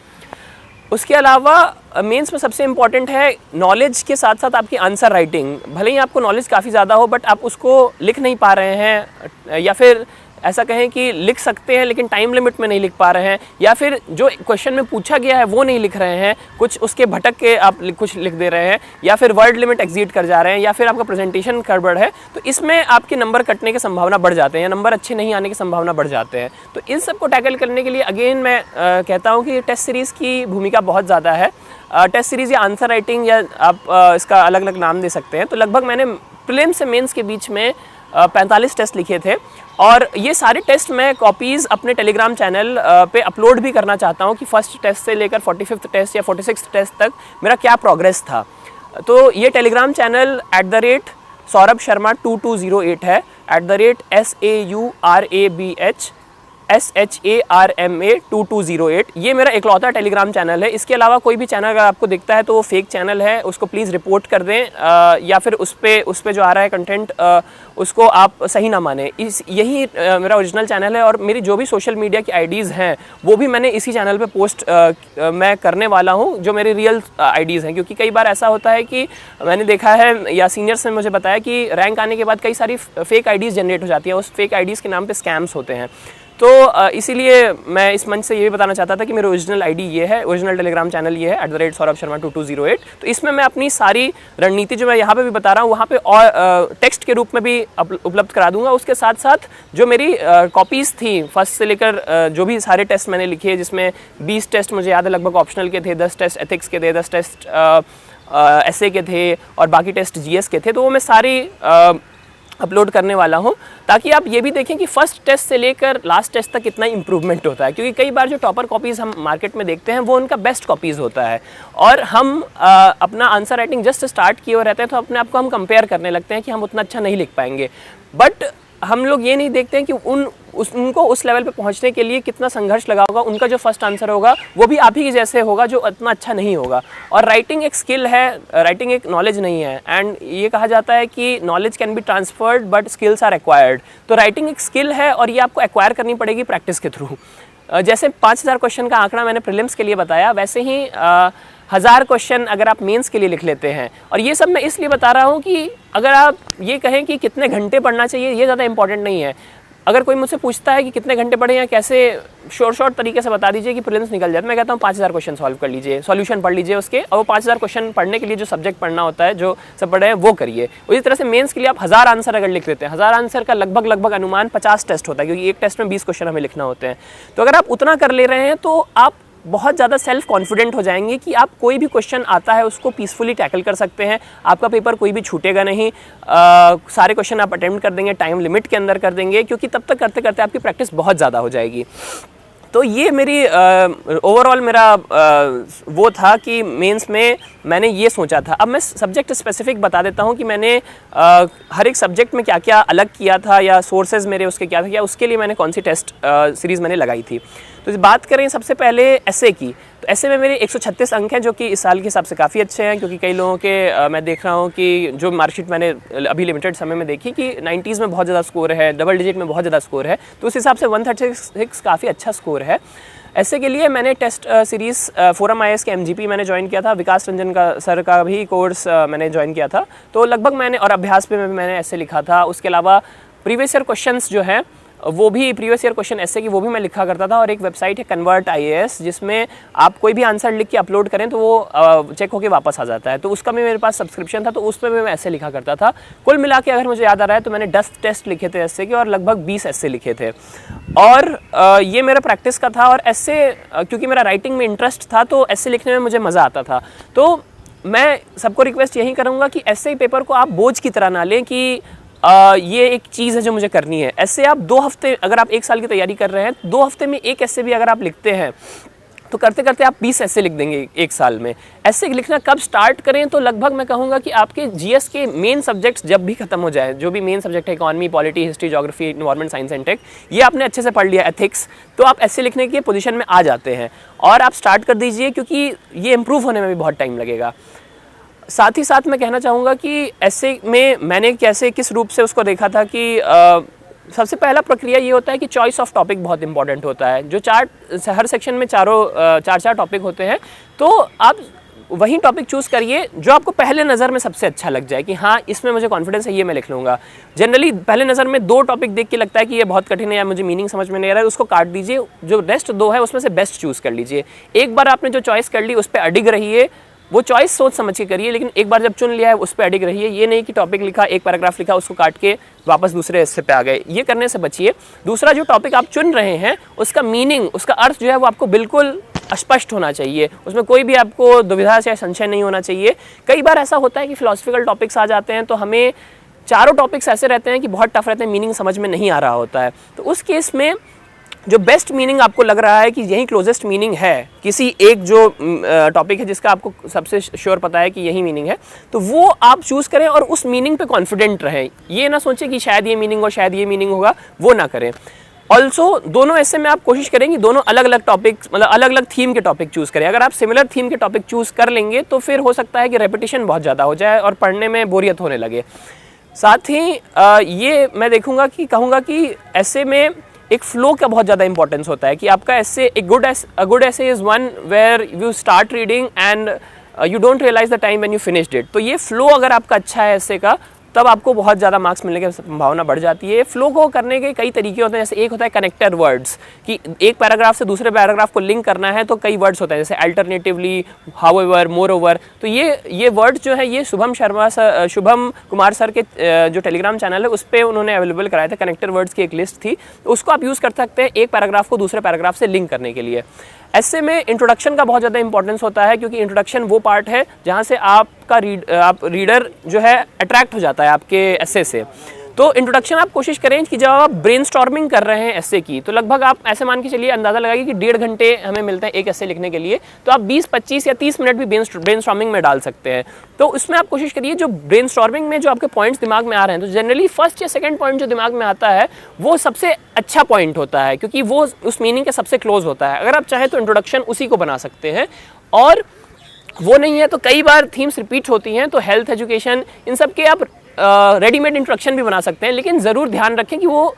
उसके अलावा मेंस में सबसे इम्पॉर्टेंट है नॉलेज के साथ साथ आपकी आंसर राइटिंग। भले ही आपको नॉलेज काफ़ी ज़्यादा हो, बट आप उसको लिख नहीं पा रहे हैं, या फिर ऐसा कहें कि लिख सकते हैं लेकिन टाइम लिमिट में नहीं लिख पा रहे हैं, या फिर जो क्वेश्चन में पूछा गया है वो नहीं लिख रहे हैं, कुछ उसके भटक के आप कुछ लिख दे रहे हैं, या फिर वर्ड लिमिट एक्सीड कर जा रहे हैं, या फिर आपका प्रेजेंटेशन गड़बड़ है, तो इसमें आपके नंबर कटने की संभावना बढ़ जाते हैं या नंबर अच्छे नहीं आने की संभावना बढ़ जाते हैं। तो इन सब को टैकल करने के लिए अगेन मैं कहता हूँ कि टेस्ट सीरीज़ की भूमिका बहुत ज़्यादा है। टेस्ट सीरीज़ या आंसर राइटिंग, या आप इसका अलग अलग नाम दे सकते हैं। तो लगभग मैंने प्रीलिम्स से मेंस के बीच में 45 टेस्ट लिखे थे, और ये सारे टेस्ट मैं कॉपीज़ अपने टेलीग्राम चैनल पे अपलोड भी करना चाहता हूँ कि फर्स्ट टेस्ट से लेकर 45th टेस्ट या 46th टेस्ट तक मेरा क्या प्रोग्रेस था। तो ये टेलीग्राम चैनल @Saurabh Sharma 2208 है, @SaurabhSharma 2208, ये मेरा इकलौता टेलीग्राम चैनल है। इसके अलावा कोई भी चैनल अगर आपको दिखता है तो वो फेक चैनल है, उसको प्लीज़ रिपोर्ट कर दें, या फिर उस पर जो आ रहा है कंटेंट उसको आप सही ना माने। यही मेरा ओरिजिनल चैनल है, और मेरी जो भी सोशल मीडिया की आईडीज़ हैं वो भी मैंने इसी चैनल पे पोस्ट मैं करने वाला हूँ, जो मेरे रियल आईडीज़ हैं। क्योंकि कई बार ऐसा होता है कि मैंने देखा है या सीनियर्स ने मुझे बताया कि रैंक आने के बाद कई सारी फेक आईडीज़ जनरेट हो जाती है, उस फेक आईडीज़ के नाम पे स्कैम्स होते हैं। तो इसीलिए मैं इस मंच से ये भी बताना चाहता था कि मेरा ओरिजिनल आईडी ये है, ओरिजिनल टेलीग्राम चैनल ये है @Saurabh Sharma 2208। तो इसमें मैं अपनी सारी रणनीति जो मैं यहाँ पे भी बता रहा हूँ वहाँ पे और टेक्स्ट के रूप में भी उपलब्ध करा दूंगा। उसके साथ साथ जो मेरी कॉपीज़ थी फर्स्ट से लेकर जो भी सारे टेस्ट मैंने लिखे, जिसमें 20 टेस्ट मुझे याद है लगभग ऑप्शनल के थे, 10 टेस्ट एथिक्स के थे, 10 टेस्ट एसए के थे, और बाकी टेस्ट जीएस के थे। तो वो मैं सारी अपलोड करने वाला हूं, ताकि आप ये भी देखें कि फर्स्ट टेस्ट से लेकर लास्ट टेस्ट तक कितना इंप्रूवमेंट होता है। क्योंकि कई बार जो टॉपर कॉपीज़ हम मार्केट में देखते हैं वो उनका बेस्ट कॉपीज़ होता है, और हम अपना आंसर राइटिंग जस्ट स्टार्ट किए हुए रहते हैं, तो अपने आप को हम कंपेयर करने लगते हैं कि हम उतना अच्छा नहीं लिख पाएंगे। बट हम लोग ये नहीं देखते हैं कि उनको उस लेवल पे पहुंचने के लिए कितना संघर्ष लगा होगा। उनका जो फर्स्ट आंसर होगा वो भी आप ही जैसे होगा, जो इतना अच्छा नहीं होगा। और राइटिंग एक स्किल है, राइटिंग एक नॉलेज नहीं है। एंड ये कहा जाता है कि knowledge can be transferred but skills are acquired. तो राइटिंग एक स्किल है और ये आपको एक्वायर करनी पड़ेगी प्रैक्टिस के थ्रू। जैसे 5000 क्वेश्चन का आंकड़ा मैंने प्रीलिम्स के लिए बताया, वैसे ही 1000 क्वेश्चन अगर आप मेंस के लिए लिख लेते हैं। और ये सब मैं इसलिए बता रहा हूँ कि अगर आप ये कहें कि कितने घंटे पढ़ना चाहिए, ये ज़्यादा इंपॉर्टेंट नहीं है। अगर कोई मुझसे पूछता है कि कितने घंटे पढ़े या कैसे शॉर्ट तरीके से बता दीजिए कि प्रीलिम्स निकल जाए, तो मैं कहता हूँ 5000 क्वेश्चन सॉल्व कर लीजिए, सॉल्यूशन पढ़ लीजिए उसके, और वो 5000 क्वेश्चन पढ़ने के लिए जो सब्जेक्ट पढ़ना होता है, जो सब पढ़े हैं वो करिए। उसी तरह से मेंस के लिए आप 1000 आंसर अगर लिख लेते हैं, 1000 आंसर का लगभग अनुमान 50 टेस्ट होता है, क्योंकि एक टेस्ट में 20 क्वेश्चन हमें लिखना होते हैं। तो अगर आप उतना कर ले रहे हैं तो आप बहुत ज़्यादा सेल्फ कॉन्फिडेंट हो जाएंगे कि आप कोई भी क्वेश्चन आता है उसको पीसफुली टैकल कर सकते हैं, आपका पेपर कोई भी छूटेगा नहीं, सारे क्वेश्चन आप अटेम्प्ट कर देंगे, टाइम लिमिट के अंदर कर देंगे, क्योंकि तब तक करते करते आपकी प्रैक्टिस बहुत ज़्यादा हो जाएगी। तो ये मेरी ओवरऑल मेरा वो था कि मेंस में मैंने ये सोचा था। अब मैं सब्जेक्ट स्पेसिफिक बता देता हूँ कि मैंने हर एक सब्जेक्ट में क्या क्या अलग किया था, या सोर्सेज मेरे उसके क्या था, या उसके लिए मैंने कौन सी टेस्ट सीरीज़ मैंने लगाई थी। तो इस बात करें सबसे पहले एसए की, तो एसए में मेरे 136 अंक हैं, जो कि इस साल के हिसाब से काफ़ी अच्छे हैं, क्योंकि कई लोगों के मैं देख रहा हूँ कि जो मार्कशीट मैंने अभी लिमिटेड समय में देखी कि 90s में बहुत ज़्यादा स्कोर है, डबल डिजिट में बहुत ज़्यादा स्कोर है, तो उस हिसाब से 136 काफ़ी अच्छा स्कोर है। ऐसे के लिए मैंने टेस्ट सीरीज़ फोरम IAS के MGP मैंने ज्वाइन किया था, विकास रंजन का सर का भी कोर्स मैंने ज्वाइन किया था, तो लगभग मैंने, और अभ्यास पे मैंने ऐसे लिखा था। उसके अलावा प्रीवियस ईयर क्वेश्चंस जो हैं वो भी, प्रीवियस ईयर क्वेश्चन ऐसे कि वो भी मैं लिखा करता था, और एक वेबसाइट है कन्वर्ट IAS जिसमें आप कोई भी आंसर लिख के अपलोड करें तो वो चेक होके वापस आ जाता है, तो उसका भी मेरे पास सब्सक्रिप्शन था, तो उस पर मैं ऐसे लिखा करता था। कुल मिला के अगर मुझे याद आ रहा है तो मैंने 10 टेस्ट लिखे थे ऐसे के, और लगभग 20 ऐसे लिखे थे, और ये मेरा प्रैक्टिस का था। और ऐसे क्योंकि मेरा राइटिंग में इंटरेस्ट था तो ऐसे लिखने में मुझे मज़ा आता था। तो मैं सबको रिक्वेस्ट यही करूँगा कि ऐसे पेपर को आप बोझ की तरह ना लें कि ये एक चीज़ है जो मुझे करनी है। ऐसे आप 2 हफ्ते, अगर आप 1 साल की तैयारी कर रहे हैं, 2 हफ्ते में एक ऐसे भी अगर आप लिखते हैं तो करते करते आप 20 ऐसे लिख देंगे 1 साल में। ऐसे लिखना कब स्टार्ट करें, तो लगभग मैं कहूँगा कि आपके GS के मेन सब्जेक्ट्स जब भी खत्म हो जाए, जो भी मेन सब्जेक्ट है, economy, polity, history, geography, environment science and tech, ये आपने अच्छे से पढ़ लिया, एथिक्स, तो आप ऐसे लिखने की पोजीशन में आ जाते हैं, और आप स्टार्ट कर दीजिए, क्योंकि ये इम्प्रूव होने में भी बहुत टाइम लगेगा। साथ ही साथ मैं कहना चाहूँगा कि ऐसे में मैंने कैसे किस रूप से उसको देखा था कि सबसे पहला प्रक्रिया ये होता है कि चॉइस ऑफ टॉपिक बहुत इंपॉर्टेंट होता है। जो हर सेक्शन में चार टॉपिक होते हैं, तो आप वही टॉपिक चूज़ करिए जो आपको पहले नज़र में सबसे अच्छा लग जाए कि हाँ इसमें मुझे कॉन्फिडेंस है, ये मैं लिख लूँगा। जनरली पहले नज़र में 2 टॉपिक देख के लगता है कि ये बहुत कठिन है या मुझे मीनिंग समझ में नहीं आ रहा है, उसको काट दीजिए। जो रेस्ट 2 है उसमें से बेस्ट चूज़ कर लीजिए। एक बार आपने जो चॉइस कर ली उस पर अडिग रहिए, वो चॉइस सोच समझ के करिए, लेकिन एक बार जब चुन लिया है उस पर अडिग रहिए। ये नहीं कि टॉपिक लिखा, एक पैराग्राफ लिखा, उसको काट के वापस दूसरे हिस्से पे आ गए, ये करने से बचिए। दूसरा, जो टॉपिक आप चुन रहे हैं उसका मीनिंग, उसका अर्थ जो है वो आपको बिल्कुल स्पष्ट होना चाहिए, उसमें कोई भी आपको दुविधा या संशय नहीं होना चाहिए। कई बार ऐसा होता है कि फिलोसफिकल टॉपिक्स आ जाते हैं तो हमें चारों टॉपिक्स ऐसे रहते हैं कि बहुत टफ रहते हैं, मीनिंग समझ में नहीं आ रहा होता है। तो उस केस में जो बेस्ट मीनिंग आपको लग रहा है कि यही क्लोजेस्ट मीनिंग है किसी एक जो टॉपिक है जिसका आपको सबसे श्योर पता है कि यही मीनिंग है, तो वो आप चूज़ करें और उस मीनिंग पे कॉन्फिडेंट रहें। ये ना सोचें कि शायद ये मीनिंग हो, शायद ये मीनिंग होगा, वो ना करें। ऑल्सो दोनों ऐसे में आप कोशिश करें कि दोनों अलग अलग टॉपिक, मतलब अलग अलग थीम के टॉपिक चूज़ करें। अगर आप सिमिलर थीम के टॉपिक चूज़ कर लेंगे तो फिर हो सकता है कि रेपिटेशन बहुत ज़्यादा हो जाए और पढ़ने में बोरियत होने लगे। साथ ही ये मैं देखूँगा कि कहूँगा कि ऐसे में एक फ्लो का बहुत ज़्यादा इंपॉर्टेंस होता है कि आपका ऐसे एक good essay is one where you start reading and you don't realise the time when you finished it. तो ये फ्लो अगर आपका अच्छा है ऐसे का, तब आपको बहुत ज़्यादा मार्क्स मिलने की संभावना बढ़ जाती है। फ्लो को करने के कई तरीके होते हैं, जैसे एक होता है कनेक्टर वर्ड्स, कि एक पैराग्राफ से दूसरे पैराग्राफ को लिंक करना है तो कई वर्ड्स होते हैं, जैसे अल्टरनेटिवली, हाउएवर, मोरओवर। तो ये वर्ड्स जो है ये शुभम कुमार सर के जो टेलीग्राम चैनल है उस पर उन्होंने अवेलेबल कराए थे। कनेक्टर वर्ड्स की एक लिस्ट थी, तो उसको आप यूज़ कर सकते हैं एक पैराग्राफ को दूसरे पैराग्राफ से लिंक करने के लिए। ऐसे में इंट्रोडक्शन का बहुत ज़्यादा इंपॉर्टेंस होता है, क्योंकि इंट्रोडक्शन वो पार्ट है जहाँ से आपका रीडर जो है अट्रैक्ट हो जाता है आपके एसे से। तो इंट्रोडक्शन आप कोशिश करें कि जब आप ब्रेनस्टॉर्मिंग कर रहे हैं एसे की, तो लगभग आप ऐसे मान के चलिए, अंदाज़ा लगाइए कि 1.5 घंटे हमें मिलते हैं एक एसे लिखने के लिए, तो आप 20, 25 या 30 मिनट भी ब्रेनस्टॉर्मिंग में डाल सकते हैं। तो उसमें आप कोशिश करिए जो ब्रेनस्टॉर्मिंग में जो आपके पॉइंट्स दिमाग में आ रहे हैं, तो जनरली फर्स्ट या सेकंड पॉइंट जो दिमाग में आता है वो सबसे अच्छा पॉइंट होता है, क्योंकि वो उस मीनिंग के सबसे क्लोज होता है। अगर आप चाहें तो इंट्रोडक्शन उसी को बना सकते हैं, और वो नहीं है तो कई बार थीम्स रिपीट होती हैं, तो हेल्थ, एजुकेशन, इन सब के आप रेडीमेड इंट्रोडक्शन भी बना सकते हैं। लेकिन ज़रूर ध्यान रखें कि वो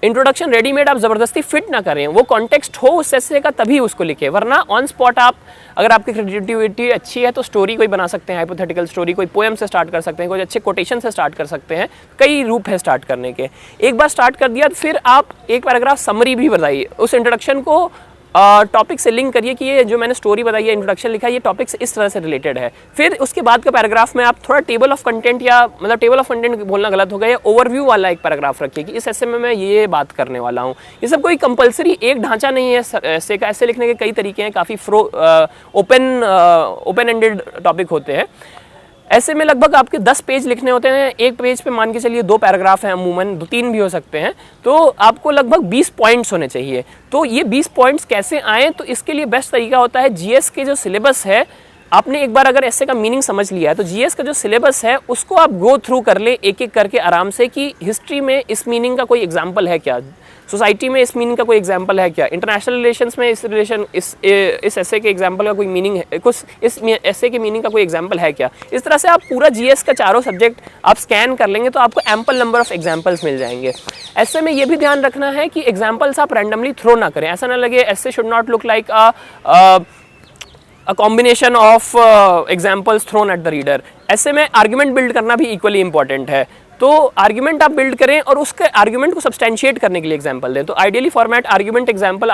इंट्रोडक्शन रेडीमेड आप ज़बरदस्ती फिट ना करें, वो कॉन्टेक्स्ट हो उस एसे का तभी उसको लिखें, वरना ऑन स्पॉट आप, अगर आपकी क्रिएटिविटी अच्छी है तो स्टोरी कोई बना सकते हैं, हाइपोथेटिकल स्टोरी, कोई पोएम से स्टार्ट कर सकते हैं, कोई अच्छे कोटेशन से स्टार्ट कर सकते हैं, कई रूप है स्टार्ट करने के। एक बार स्टार्ट कर दिया फिर आप एक पैराग्राफ समरी भी बताइए, उस इंट्रोडक्शन को टॉपिक से लिंक करिए कि ये जो मैंने स्टोरी बताई है, इंट्रोडक्शन लिखा है, ये टॉपिक से इस तरह से रिलेटेड है। फिर उसके बाद का पैराग्राफ में आप थोड़ा टेबल ऑफ कंटेंट, या मतलब टेबल ऑफ कंटेंट बोलना गलत हो गया, ओवरव्यू वाला एक पैराग्राफ रखिए कि इस ऐसे में मैं ये बात करने वाला हूँ। ये सब कोई कंपलसरी एक ढांचा नहीं है ऐसे का, ऐसे लिखने के कई तरीके हैं, काफ़ी ओपन एंडेड टॉपिक होते हैं। ऐसे में लगभग आपके 10 पेज लिखने होते हैं, एक पेज पे मान के चलिए 2 पैराग्राफ हैं, अमूमन 2-3 भी हो सकते हैं, तो आपको लगभग 20 पॉइंट्स होने चाहिए। तो ये 20 पॉइंट्स कैसे आए, तो इसके लिए बेस्ट तरीका होता है जीएस के जो सिलेबस है, आपने एक बार अगर ऐसे का मीनिंग समझ लिया है तो जीएस का जो सिलेबस है उसको आप गो थ्रू कर ले एक एक करके आराम से, कि हिस्ट्री में इस मीनिंग का कोई एग्जाम्पल है क्या, सोसाइटी में इस मीनिंग का कोई एग्जाम्पल है क्या, इंटरनेशनल रिलेशंस में इस ऐसे के एग्जाम्पल का कोई मीनिंग है, कुछ इस ऐसे के मीनिंग का कोई एग्जाम्पल है क्या। इस तरह से आप पूरा जीएस का चारों सब्जेक्ट आप स्कैन कर लेंगे तो आपको एम्पल नंबर ऑफ एग्जाम्पल्स मिल जाएंगे। ऐसे में ये भी ध्यान रखना है कि एग्जाम्पल्स आप रैंडमली थ्रो ना करें, ऐसा ना लगे ऐसे should not look like a combination of examples thrown at the reader। ऐसे में आर्ग्यूमेंट बिल्ड करना भी इक्वली इंपॉर्टेंट है, तो आर्ग्यूमेंट आप बिल्ड करें और उसके आर्ग्यूमेंट को सब्सटेंशिएट करने के लिए एग्जांपल दें। तो आइडियली फॉर्मेट आर्ग्यूमेंट एग्जांपल,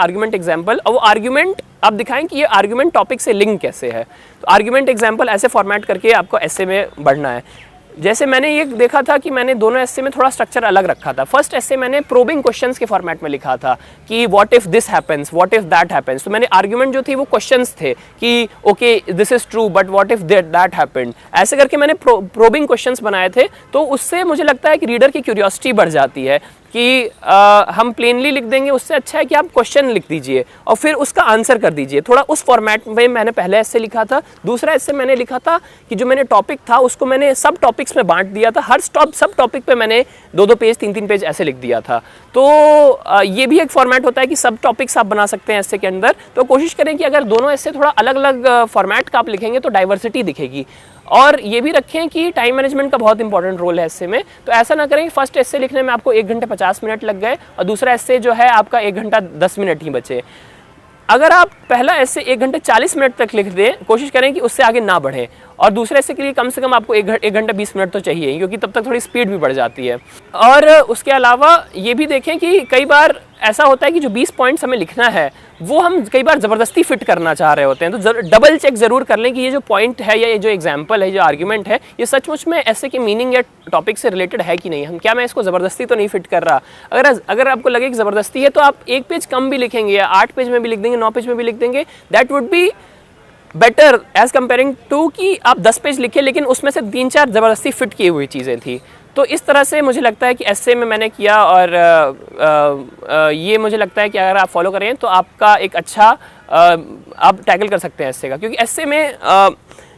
और वो आर्ग्यूमेंट आप दिखाएं कि ये आर्ग्यूमेंट टॉपिक से लिंक कैसे है। तो आर्ग्यूमेंट एग्जांपल ऐसे फॉर्मेट करके आपको ऐसे में बढ़ना है। जैसे मैंने ये देखा था कि मैंने दोनों एस्से में थोड़ा स्ट्रक्चर अलग रखा था। फर्स्ट एस्से मैंने प्रोबिंग क्वेश्चंस के फॉर्मेट में लिखा था कि what if this happens, what if that happens. तो मैंने आर्ग्यूमेंट जो थी वो क्वेश्चंस थे कि okay this is true but what if that happened, ऐसे करके मैंने प्रोबिंग क्वेश्चंस बनाए थे। तो उससे मुझे लगता है कि रीडर की क्यूरियोसिटी बढ़ जाती है कि हम प्लेनली लिख देंगे, उससे अच्छा है कि आप क्वेश्चन लिख दीजिए और फिर उसका आंसर कर दीजिए। थोड़ा उस फॉर्मेट में मैंने पहले ऐसे लिखा था। दूसरा ऐसे मैंने लिखा था कि जो मैंने टॉपिक था उसको मैंने सब टॉपिक्स में बांट दिया था, हर सब टॉपिक पे मैंने 2-2 पेज 3-3 पेज ऐसे लिख दिया था। तो ये भी एक फॉर्मेट होता है कि सब टॉपिक्स आप बना सकते हैं ऐसे के अंदर। तो कोशिश करें कि अगर दोनों ऐसे थोड़ा अलग अलग फॉर्मेट का आप लिखेंगे तो डाइवर्सिटी दिखेगी। और ये भी रखें कि टाइम मैनेजमेंट का बहुत इंपॉर्टेंट रोल है ऐसे में। तो ऐसा ना करें कि फर्स्ट एस्से लिखने में आपको 1 घंटे 50 मिनट लग गए और दूसरा एस्से जो है आपका 1 घंटा 10 मिनट ही बचे। अगर आप पहला एस्से 1 घंटे 40 मिनट तक लिख दें, कोशिश करें कि उससे आगे ना बढ़ें। और दूसरे एस्से के लिए कम से कम आपको 1 घंटा 20 मिनट तो चाहिए, क्योंकि तब तक थोड़ी स्पीड भी बढ़ जाती है। और उसके अलावा ये भी देखें कि कई बार ऐसा होता है कि जो 20 पॉइंट्स हमें लिखना है वो हम कई बार ज़बरदस्ती फिट करना चाह रहे होते हैं। तो डबल चेक ज़रूर कर लें कि ये जो पॉइंट है या ये जो एग्जाम्पल है, जो आर्ग्यूमेंट है, ये सचमुच में ऐसे के मीनिंग या टॉपिक से रिलेटेड है कि नहीं। हम क्या मैं इसको ज़बरदस्ती तो नहीं फिट कर रहा। अगर आपको लगे कि ज़बरदस्ती है तो आप 1 पेज कम भी लिखेंगे या 8 पेज में भी लिख देंगे, 9 पेज में भी लिख देंगे, that would be better as comparing to कि आप 10 पेज लिखे लेकिन उसमें से 3-4 ज़बरदस्ती फिट की हुई चीज़ें थी। तो इस तरह से मुझे लगता है कि एस्से में मैंने किया और ये मुझे लगता है कि अगर आप फॉलो करें तो आपका एक अच्छा आप टैकल कर सकते हैं एस्से का। क्योंकि एस्से में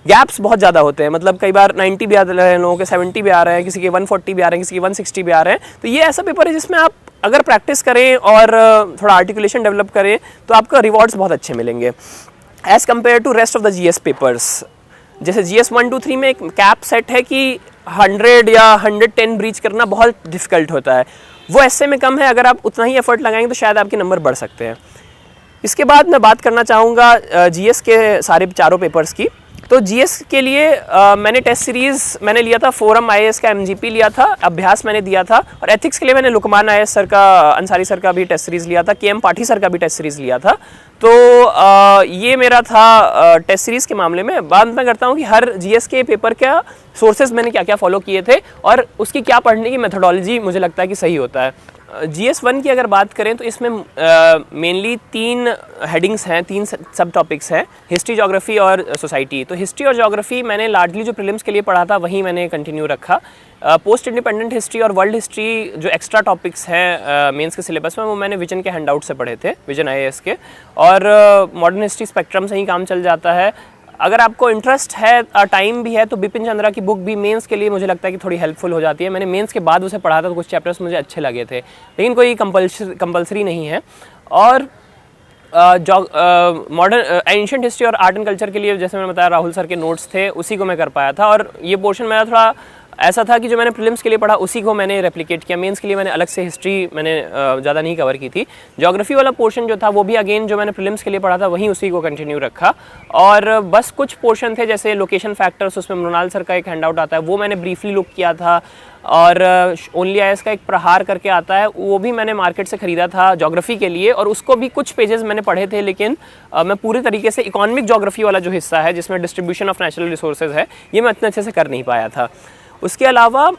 गैप्स बहुत ज़्यादा होते हैं, मतलब कई बार 90 भी आ रहे हैं, लोगों के 70 भी आ रहे हैं, किसी के 140 भी आ रहे हैं, किसी के 160 भी आ रहे हैं। तो ये ऐसा पेपर है जिसमें आप अगर प्रैक्टिस करें और थोड़ा आर्टिकुलेशन डेवलप करें तो आपका रिवॉर्ड्स बहुत अच्छे मिलेंगे as compare to rest of the GS papers. जैसे जीएस 1, 2, 3 में एक कैप सेट है कि 100 या 110 ब्रीच करना बहुत डिफ़िकल्ट होता है, वो एस्से में कम है। अगर आप उतना ही एफर्ट लगाएंगे तो शायद आपके नंबर बढ़ सकते हैं। इसके बाद मैं बात करना चाहूँगा जीएस के सारे चारों पेपर्स की। तो जीएस के लिए मैंने टेस्ट सीरीज़ मैंने लिया था, फोरम आईएएस का एमजीपी लिया था, अभ्यास मैंने दिया था, और एथिक्स के लिए मैंने लुकमान आईएएस सर का, अंसारी सर का भी टेस्ट सीरीज़ लिया था, केएम पाठी सर का भी टेस्ट सीरीज़ लिया था। तो ये मेरा था टेस्ट सीरीज़ के मामले में। बात मैं करता हूँ कि हर जीएस के पेपर का सोर्सेज मैंने क्या क्या फॉलो किए थे और उसकी क्या पढ़ने की मेथोडोलॉजी मुझे लगता है कि सही होता है। जीएस 1 की अगर बात करें तो इसमें मेनली 3 हेडिंग्स हैं, 3 सब टॉपिक्स हैं, हिस्ट्री, ज्योग्राफी और सोसाइटी। तो हिस्ट्री और ज्योग्राफी मैंने लार्जली जो प्रीलिम्स के लिए पढ़ा था वहीं मैंने कंटिन्यू रखा। पोस्ट इंडिपेंडेंट हिस्ट्री और वर्ल्ड हिस्ट्री जो एक्स्ट्रा टॉपिक्स हैं मेंस के सिलेबस में, वो मैंने विजन के हैंडआउट से पढ़े थे, विजन आईएएस के। और मॉडर्न हिस्ट्री स्पेक्ट्रम से ही काम चल जाता है। अगर आपको इंटरेस्ट है, टाइम भी है, तो बिपिन चंद्रा की बुक भी मेंस के लिए मुझे लगता है कि थोड़ी हेल्पफुल हो जाती है। मैंने मेंस के बाद उसे पढ़ा था तो कुछ चैप्टर्स मुझे अच्छे लगे थे, लेकिन कोई कंपल्सरी नहीं है। और मॉडर्न एंशिएंट हिस्ट्री और आर्ट एंड कल्चर के लिए जैसे मैंने बताया राहुल सर के नोट्स थे, उसी को मैं कर पाया था। और ये पोर्शन मेरा थोड़ा ऐसा था कि जो मैंने प्रीलिम्स के लिए पढ़ा उसी को मैंने रेप्लिकेट किया। मेंस के लिए मैंने अलग से हिस्ट्री मैंने ज़्यादा नहीं कवर की थी। ज्योग्राफी वाला पोर्शन जो था वो भी अगेन जो मैंने प्रीलिम्स के लिए पढ़ा था वहीं उसी को कंटिन्यू रखा, और बस कुछ पोर्शन थे जैसे लोकेशन फैक्टर्स, उसमें मृणाल सर का एक हैंडआउट आता है वो मैंने ब्रीफली लुक किया था, और ओनली आईएएस का एक प्रहार करके आता है वो भी मैंने मार्केट से ख़रीदा था ज्योग्राफी के लिए, और उसको भी कुछ पेजेस मैंने पढ़े थे, लेकिन मैं पूरी तरीके से इकोनॉमिक ज्योग्राफी वाला जो हिस्सा है जिसमें डिस्ट्रीब्यूशन ऑफ नेचुरल रिसोर्सेज है ये मैं इतने अच्छे से कर नहीं पाया था। उसके अलावा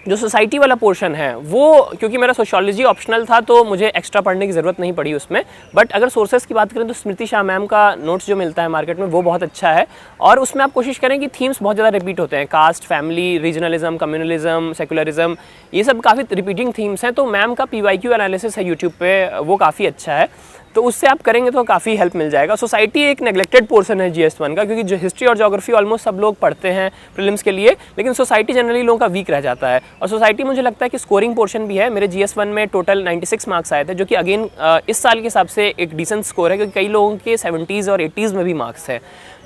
जो सोसाइटी वाला पोर्शन है वो क्योंकि मेरा सोशियोलॉजी ऑप्शनल था तो मुझे एक्स्ट्रा पढ़ने की ज़रूरत नहीं पड़ी उसमें, बट अगर सोर्सेज की बात करें तो स्मृति शाह मैम का नोट्स जो मिलता है मार्केट में वो बहुत अच्छा है, और उसमें आप कोशिश करें कि थीम्स बहुत ज़्यादा रिपीट होते हैं, caste, family, regionalism, communalism, secularism, ये सब काफ़ी रिपीटिंग थीम्स हैं। तो मैम का PYQ एनालिसिस है यूट्यूब पे, वो काफ़ी अच्छा है, तो उससे आप करेंगे तो काफ़ी हेल्प मिल जाएगा। सोसाइटी एक नेग्लेक्टेड पोर्शन है GS1 का, क्योंकि जो हिस्ट्री और ज्योग्राफी ऑलमोस्ट सब लोग पढ़ते हैं प्रीलिम्स के लिए, लेकिन सोसाइटी जनरली लोगों का वीक रह जाता है। और सोसाइटी मुझे लगता है कि स्कोरिंग पोर्शन भी है। मेरे GS1 में टोटल 96 मार्क्स आए थे, जो कि अगेन इस साल के हिसाब से एक डिसेंट स्कोर है, क्योंकि कई लोगों के 70s और 80s में भी मार्क्स है।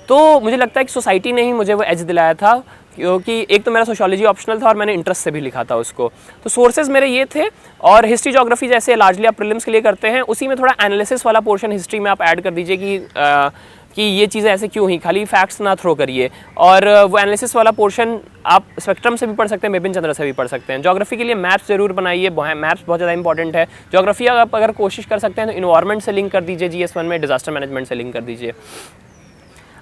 तो मुझे लगता है कि सोसाइटी ने ही मुझे वो एज दिलाया था, क्योंकि एक तो मेरा सोशियोलॉजी ऑप्शनल था और मैंने इंटरेस्ट से भी लिखा था उसको। तो सोर्सेज मेरे ये थे, और हिस्ट्री ज्योग्राफी जैसे लार्जली आप प्रीलिम्स के लिए करते हैं उसी में थोड़ा एनालिसिस वाला पोर्शन हिस्ट्री में आप ऐड कर दीजिए कि ये चीज़ें ऐसे क्यों हुई, खाली फैक्ट्स ना थ्रो करिए। और वो एनालिसिस वाला पोर्शन आप स्पेक्ट्रम से भी पढ़ सकते हैं, बिपिन चंद्र से भी पढ़ सकते हैं। ज्योग्राफी के लिए मैप्स जरूर बनाइए, मैप्स बहुत ज़्यादा इंपॉर्टेंट है। ज्योग्राफी आप अगर कोशिश कर सकते हैं तो इन्वायरमेंट से लिंक कर दीजिए GS1 में, डिजास्टर मैनेजमेंट से लिंक कर दीजिए।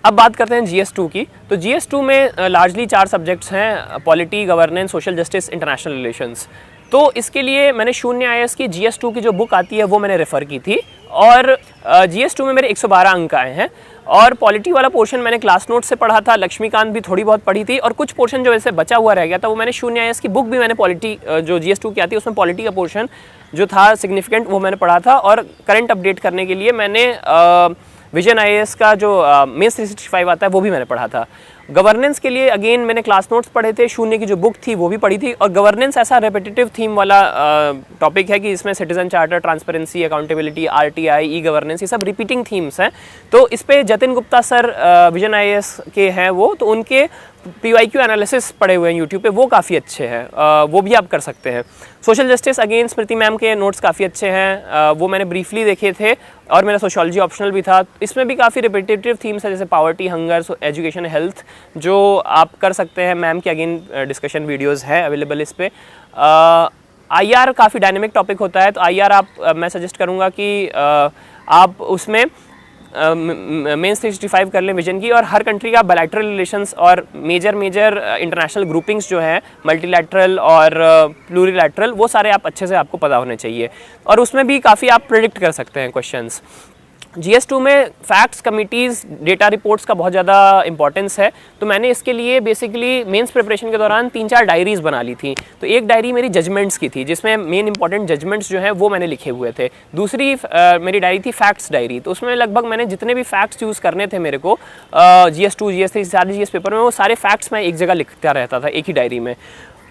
अब बात करते हैं GS2 की। तो GS2 में लार्जली 4 सब्जेक्ट्स हैं, polity, governance, social justice, international relations. तो इसके लिए मैंने शून्य IAS की GS2 की जो बुक आती है वो मैंने रेफ़र की थी, और GS2 में मेरे 112 अंक आए हैं। और पॉलिटी वाला पोर्शन मैंने क्लास नोट से पढ़ा था, लक्ष्मीकांत भी थोड़ी बहुत पढ़ी थी, और कुछ पोर्शन जो ऐसे बचा हुआ रह गया था वो मैंने शून्य IAS की बुक भी मैंने पॉलिटी जो GS2 की आती है उसमें पॉलिटी का पोर्शन जो था सिग्निफिकेंट वो मैंने पढ़ा था। और करंट अपडेट करने के लिए मैंने विजन IAS का जो मेंस 365 आता है वो भी मैंने पढ़ा था। गवर्नेंस के लिए अगेन मैंने क्लास नोट्स पढ़े थे, शून्य की जो बुक थी वो भी पढ़ी थी। और गवर्नेंस ऐसा रेपिटेटिव थीम वाला टॉपिक है कि इसमें citizen charter, transparency, accountability, RTI, e governance, ये सब रिपीटिंग थीम्स हैं। तो इस पे Jatin Gupta sir vision IAS के हैं वो, तो उनके PYQ एनालिसिस पढ़े हुए हैं यूट्यूब पे, वो काफ़ी अच्छे हैं, वो भी आप कर सकते हैं। सोशल जस्टिस अगेन स्मृति मैम के नोट्स काफ़ी अच्छे हैं, वो मैंने ब्रीफली देखे थे, और मेरा सोशियोलॉजी ऑप्शनल भी था। इसमें भी काफ़ी रिपीटेटिव थीम्स है जैसे पावर्टी, हंगर, एजुकेशन, हेल्थ, जो आप कर सकते हैं। मैम की अगेन डिस्कशन वीडियोज़ हैं अवेलेबल इस पर। IR काफ़ी डायनेमिक टॉपिक होता है, तो IR आप मैं सजेस्ट करूँगा कि आप उसमें मेंस 365 कर लें विजन की, और हर कंट्री का बायलैटरल रिलेशंस और मेजर इंटरनेशनल ग्रुपिंग्स जो हैं, मल्टीलैटरल और प्लूरीलैटरल, वो सारे आप अच्छे से आपको पता होने चाहिए, और उसमें भी काफ़ी आप प्रेडिक्ट कर सकते हैं क्वेश्चंस। GS2 में फैक्ट्स, कमिटीज़, डेटा रिपोर्ट्स का बहुत ज़्यादा इंपॉर्टेंस है, तो मैंने इसके लिए बेसिकली मेंस प्रिपरेशन के दौरान 3-4 डायरीज़ बना ली थी। तो एक डायरी मेरी जजमेंट्स की थी जिसमें मेन इंपॉर्टेंट जजमेंट्स जो हैं वो मैंने लिखे हुए थे। दूसरी मेरी डायरी थी फैक्ट्स डायरी, तो उसमें लगभग मैंने जितने भी फैक्ट्स यूज़ करने थे मेरे को GS2, GS3 सारे GS पेपर में, वो सारे फैक्ट्स मैं एक जगह लिखता रहता था एक ही डायरी में।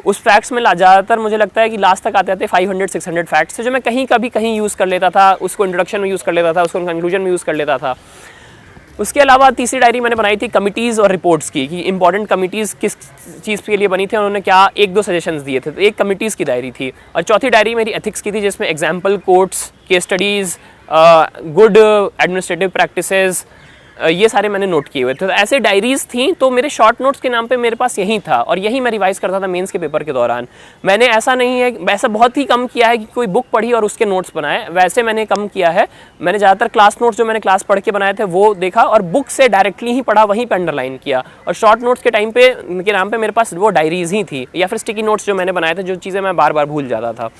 उस फैक्ट्स में ज़्यादातर मुझे लगता है कि लास्ट तक आते आते 500-600 फैक्ट्स थे जो मैं कहीं यूज़ कर लेता था, उसको इंट्रोडक्शन में यूज़ कर लेता था, उसको कंक्लूजन में यूज़ कर लेता था। उसके अलावा तीसरी डायरी मैंने बनाई थी कमिटीज़ और रिपोर्ट्स की, कि इंपॉर्टेंट कमिटीज़ किस चीज़ के लिए बनी थी, उन्होंने क्या 1-2 सजेशंस दिए थे, तो एक कमिटीज़ की डायरी थी। और चौथी डायरी मेरी एथिक्स की थी जिसमें example, quotes, case studies, good administrative practices, ये सारे मैंने नोट किए हुए थे। तो ऐसे डायरीज़ थी, तो मेरे शॉर्ट नोट्स के नाम पे मेरे पास यही था, और यही मैं रिवाइज़ करता था मेंस के पेपर के दौरान। मैंने ऐसा नहीं है, वैसा बहुत ही कम किया है कि कोई बुक पढ़ी और उसके नोट्स बनाए, वैसे मैंने कम किया है। मैंने ज़्यादातर क्लास नोट्स जो मैंने क्लास पढ़ के बनाए थे वो देखा, और बुक से डायरेक्टली ही पढ़ा, वहीं पर अंडरलाइन किया। और शॉर्ट नोट्स के टाइम पे के नाम पर मेरे पास वो डायरीज़ ही थी, या फिर स्टिकी नोट्स जो मैंने बनाए थे, जो चीज़ें मैं बार बार भूल जाता था।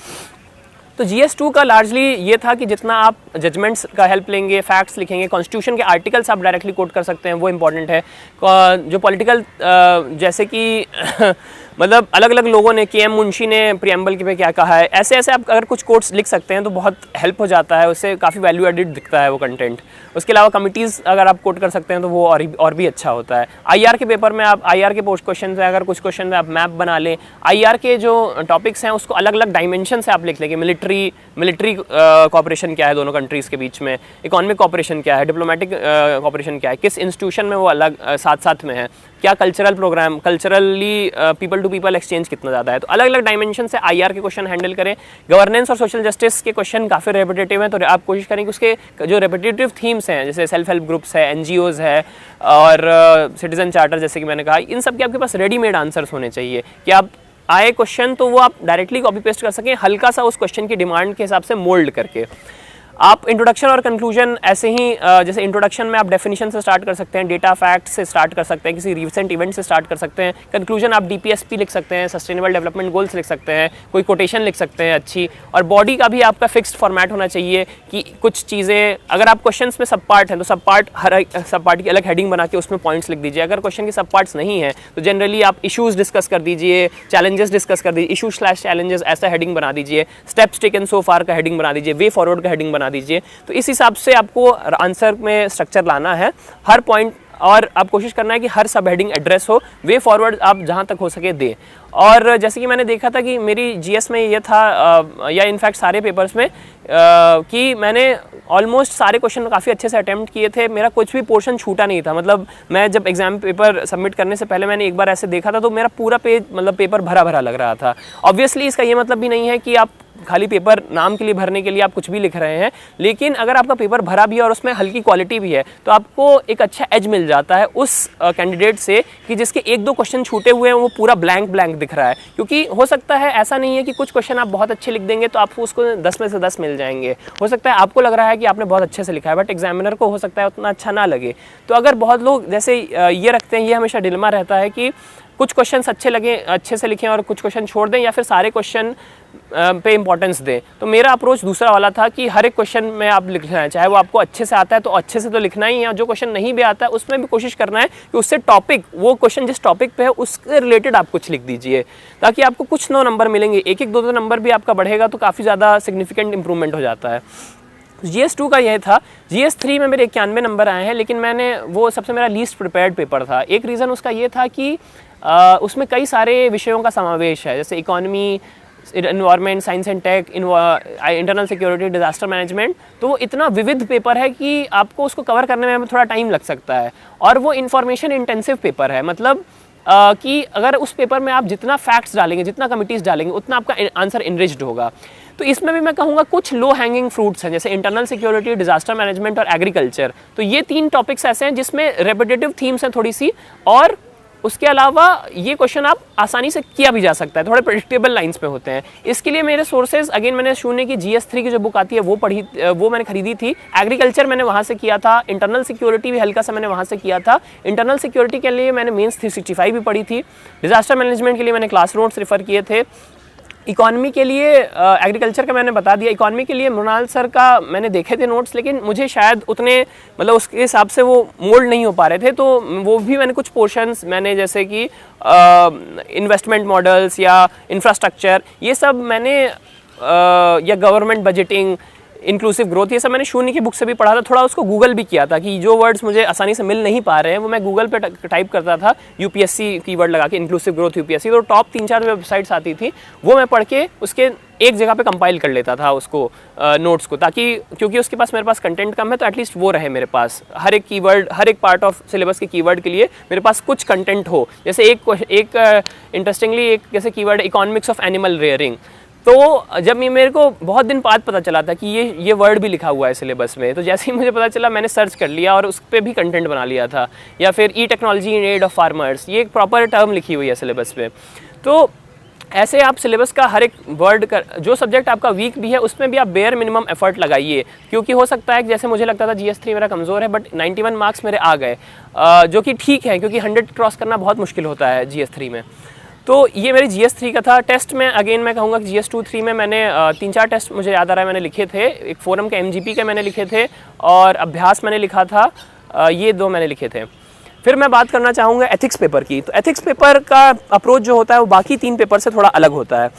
तो GS2 का लार्जली ये था कि जितना आप जजमेंट्स का हेल्प लेंगे, फैक्ट्स लिखेंगे, कॉन्स्टिट्यूशन के आर्टिकल्स आप डायरेक्टली कोट कर सकते हैं, वो इंपॉर्टेंट है। जो पॉलिटिकल जैसे कि मतलब अलग अलग लोगों ने, KM मुंशी ने प्रियम्बल के पे क्या कहा है, ऐसे ऐसे आप अगर कुछ कोट्स लिख सकते हैं तो बहुत हेल्प हो जाता है, उससे काफ़ी वैल्यू एडिड दिखता है वो कंटेंट। उसके अलावा कमिटीज़ अगर आप कोट कर सकते हैं तो वो और भी अच्छा होता है। IR के पेपर में आप IR के पोस्ट क्वेश्चन में अगर कुछ क्वेश्चन में आप मैप बना लें, IR के जो टॉपिक्स हैं उसको अलग अलग डायमेंशन से आप लिख लेंगे, मिलिट्री मिलिट्री कॉपरेशन क्या है दोनों कंट्रीज़ के बीच में, इकोनॉमिक कॉपरेशन क्या है, डिप्लोमेटिक कॉपरेशन क्या है, किस इंस्टीट्यूशन में वो अलग साथ साथ में है, क्या cultural programme, culturally people to people exchange कितना ज़्यादा है। तो अलग अलग डायमेंशन से IR के क्वेश्चन हैंडल करें। गवर्नेंस और सोशल जस्टिस के क्वेश्चन काफ़ी रेपिटेटिव हैं, तो आप कोशिश करें कि उसके जो रेपिटेटिव थीम्स हैं, जैसे सेल्फ हेल्प ग्रुप्स है, NGOs है और सिटीजन चार्टर, जैसे कि मैंने कहा, इन सब के आपके पास रेडीमेड आंसर्स होने चाहिए कि आप आए क्वेश्चन तो वो आप डायरेक्टली कॉपी पेस्ट कर सकें, हल्का सा उस क्वेश्चन की डिमांड के हिसाब से मोल्ड करके। आप इंट्रोडक्शन और कंक्लूजन ऐसे ही जैसे इंट्रोडक्शन में आप डेफिनेशन से स्टार्ट कर सकते हैं, डेटा फैक्ट से स्टार्ट कर सकते हैं, किसी रिसेंट इवेंट से स्टार्ट कर सकते हैं। कंक्लूजन आप DPSP लिख सकते हैं, सस्टेनेबल डेवलपमेंट गोल्स लिख सकते हैं, कोई कोटेशन लिख सकते हैं अच्छी। और बॉडी का भी आपका फिक्स्ड फॉर्मेट होना चाहिए कि कुछ चीज़ें, अगर आप क्वेश्चंस में सब पार्ट हैं तो सब पार्ट, हर सब पार्ट की अलग हेडिंग बना के उसमें पॉइंट्स लिख दीजिए। अगर क्वेश्चन के सब पार्ट्स नहीं है तो जनरली आप इशूज़ डिस्कस कर दीजिए, चैलेंजेस डिस्कस कर दीजिए, इशू/चैलेंजेस ऐसा हेडिंग बना दीजिए, स्टेप्स टेकन सो फार का हेडिंग बना दीजिए, वे फॉरवर्ड का हेडिंग बना दीजिए। तो इस हिसाब से आपको आंसर में स्ट्रक्चर लाना है हर पॉइंट, और आप कोशिश करना है कि हर सब हेडिंग एड्रेस हो, वे फॉरवर्ड आप जहां तक हो सके दें। और जैसे कि मैंने देखा था कि मेरी GS में ये था या इनफैक्ट सारे पेपर्स में कि मैंने ऑलमोस्ट सारे क्वेश्चन काफ़ी अच्छे से अटेम्प्ट किए थे, मेरा कुछ भी पोर्शन छूटा नहीं था। मतलब मैं जब एग्जाम पेपर सबमिट करने से पहले मैंने एक बार ऐसे देखा था तो मेरा पूरा पेज, मतलब पेपर भरा भरा लग रहा था। ऑब्वियसली इसका ये मतलब भी नहीं है कि आप खाली पेपर नाम के लिए भरने के लिए आप कुछ भी लिख रहे हैं, लेकिन अगर आपका पेपर भरा भी है और उसमें हल्की क्वालिटी भी है तो आपको एक अच्छा एज मिल जाता है उस कैंडिडेट से कि जिसके 1-2 क्वेश्चन छूटे हुए हैं, वो पूरा ब्लैंक दिख रहा है। क्योंकि हो सकता है ऐसा नहीं है कि कुछ क्वेश्चन आप बहुत अच्छे लिख देंगे तो आपको उसको 10 में से 10 मिल जाएंगे। हो सकता है आपको लग रहा है कि आपने बहुत अच्छे से लिखा है, बट एग्जामिनर को हो सकता है उतना अच्छा ना लगे। तो अगर बहुत लोग जैसे ये रखते हैं, ये हमेशा डिलेमा रहता है कि कुछ क्वेश्चंस अच्छे लगे, अच्छे से लिखें और कुछ क्वेश्चन छोड़ दें, या फिर सारे क्वेश्चन पे इंपॉर्टेंस दें। तो मेरा अप्रोच दूसरा वाला था कि हर एक क्वेश्चन में आप लिखना है, चाहे वो आपको अच्छे से आता है तो अच्छे से तो लिखना ही है, जो क्वेश्चन नहीं भी आता है उसमें भी कोशिश करना है कि उससे टॉपिक, वो क्वेश्चन जिस टॉपिक पे है उसके रिलेटेड आप कुछ लिख दीजिए, ताकि आपको कुछ 9 नंबर मिलेंगे। 1-1, 2-2 नंबर भी आपका बढ़ेगा तो काफ़ी ज़्यादा सिग्निफिकेंट इंप्रूवमेंट हो जाता है। GS2 का यह था। GS3 में मेरे 91 नंबर आए हैं, लेकिन मैंने वो सबसे मेरा लीस्ट प्रिपेयर्ड पेपर था। एक रीज़न उसका ये था कि उसमें कई सारे विषयों का समावेश है, जैसे economy, environment, science and tech, internal security, disaster management. तो वो इतना विविध पेपर है कि आपको उसको कवर करने में थोड़ा टाइम लग सकता है, और वो इंफॉर्मेशन इंटेंसिव पेपर है। मतलब कि अगर उस पेपर में आप जितना फैक्ट्स डालेंगे, जितना कमिटीज़ डालेंगे, उतना आपका आंसर इनरिच्ड होगा। तो इसमें भी मैं कहूँगा कुछ लो हैंगिंग फ्रूट्स हैं, जैसे इंटरनल सिक्योरिटी, डिजास्टर मैनेजमेंट और एग्रीकल्चर। तो ये 3 टॉपिक्स ऐसे हैं जिसमें रेपिटेटिव थीम्स हैं थोड़ी सी, और उसके अलावा ये क्वेश्चन आप आसानी से किया भी जा सकता है, थोड़े प्रेडिक्टेबल लाइंस पे होते हैं। इसके लिए मेरे सोर्सेज अगेन मैंने शून्य की GS3 की जो बुक आती है वो पढ़ी, वो मैंने खरीदी थी। एग्रीकल्चर मैंने वहाँ से किया था, इंटरनल सिक्योरिटी भी हल्का सा मैंने वहाँ से किया था। इंटरनल सिक्योरिटी के लिए मैंने मेंस 365 भी पढ़ी थी। डिजास्टर मैनेजमेंट के लिए मैंने क्लास नोट्स रेफर किए थे। इकॉनमी के लिए एग्रीकल्चर का मैंने बता दिया। इकॉनमी के लिए मृणाल सर का मैंने देखे थे नोट्स, लेकिन मुझे शायद उतने, मतलब उसके हिसाब से वो मोल्ड नहीं हो पा रहे थे, तो वो भी मैंने कुछ पोर्शंस मैंने, जैसे कि इन्वेस्टमेंट मॉडल्स या इंफ्रास्ट्रक्चर, ये सब मैंने या गवर्नमेंट बजटिंग, इंक्लूसिव ग्रोथ, ये सब मैंने शून्य की बुक से भी पढ़ा था। थोड़ा उसको गूगल भी किया था कि जो वर्ड्स मुझे आसानी से मिल नहीं पा रहे हैं वो मैं गूगल पे टाइप करता था, UPSC कीवर्ड लगा के, इंक्लूसिव ग्रोथ UPSC। तो टॉप 3-4 वेबसाइट्स आती थी, वो मैं पढ़ के उसके एक जगह पे कंपाइल कर लेता था उसको, नोट्स को, ताकि क्योंकि उसके पास मेरे पास कंटेंट कम है तो एटलीस्ट वो रहे मेरे पास। हर एक कीवर्ड, हर एक पार्ट ऑफ सिलेबस के कीवर्ड के लिए मेरे पास कुछ कंटेंट हो। जैसे एक इंटरेस्टिंगली एक जैसे keyword economics of animal rearing, तो जब ये मेरे को बहुत दिन बाद पता चला था कि ये वर्ड भी लिखा हुआ है सिलेबस में, तो जैसे ही मुझे पता चला मैंने सर्च कर लिया और उस पर भी कंटेंट बना लिया था। या फिर technology in aid of farmers, ये एक प्रॉपर टर्म लिखी हुई है सिलेबस में। तो ऐसे आप सिलेबस का हर एक वर्ड का, जो सब्जेक्ट आपका वीक भी है उसमें भी आप बेयर मिनिमम एफर्ट लगाइए, क्योंकि हो सकता है कि जैसे मुझे लगता था GS3 मेरा कमज़ोर है, बट 91 मार्क्स मेरे आ गए, जो कि ठीक है, क्योंकि 100 क्रॉस करना बहुत मुश्किल होता है GS3 में। तो ये मेरी GS3 का था। टेस्ट में अगेन मैं कहूँगा कि GS2-3 में मैंने 3-4 टेस्ट मुझे याद आ रहा है मैंने लिखे थे। एक फोरम के MGP के मैंने लिखे थे, और अभ्यास मैंने लिखा था, ये 2 मैंने लिखे थे। फिर मैं बात करना चाहूँगा एथिक्स पेपर की। तो एथिक्स पेपर का अप्रोच जो होता है वो बाकी 3 पेपर से थोड़ा अलग होता है।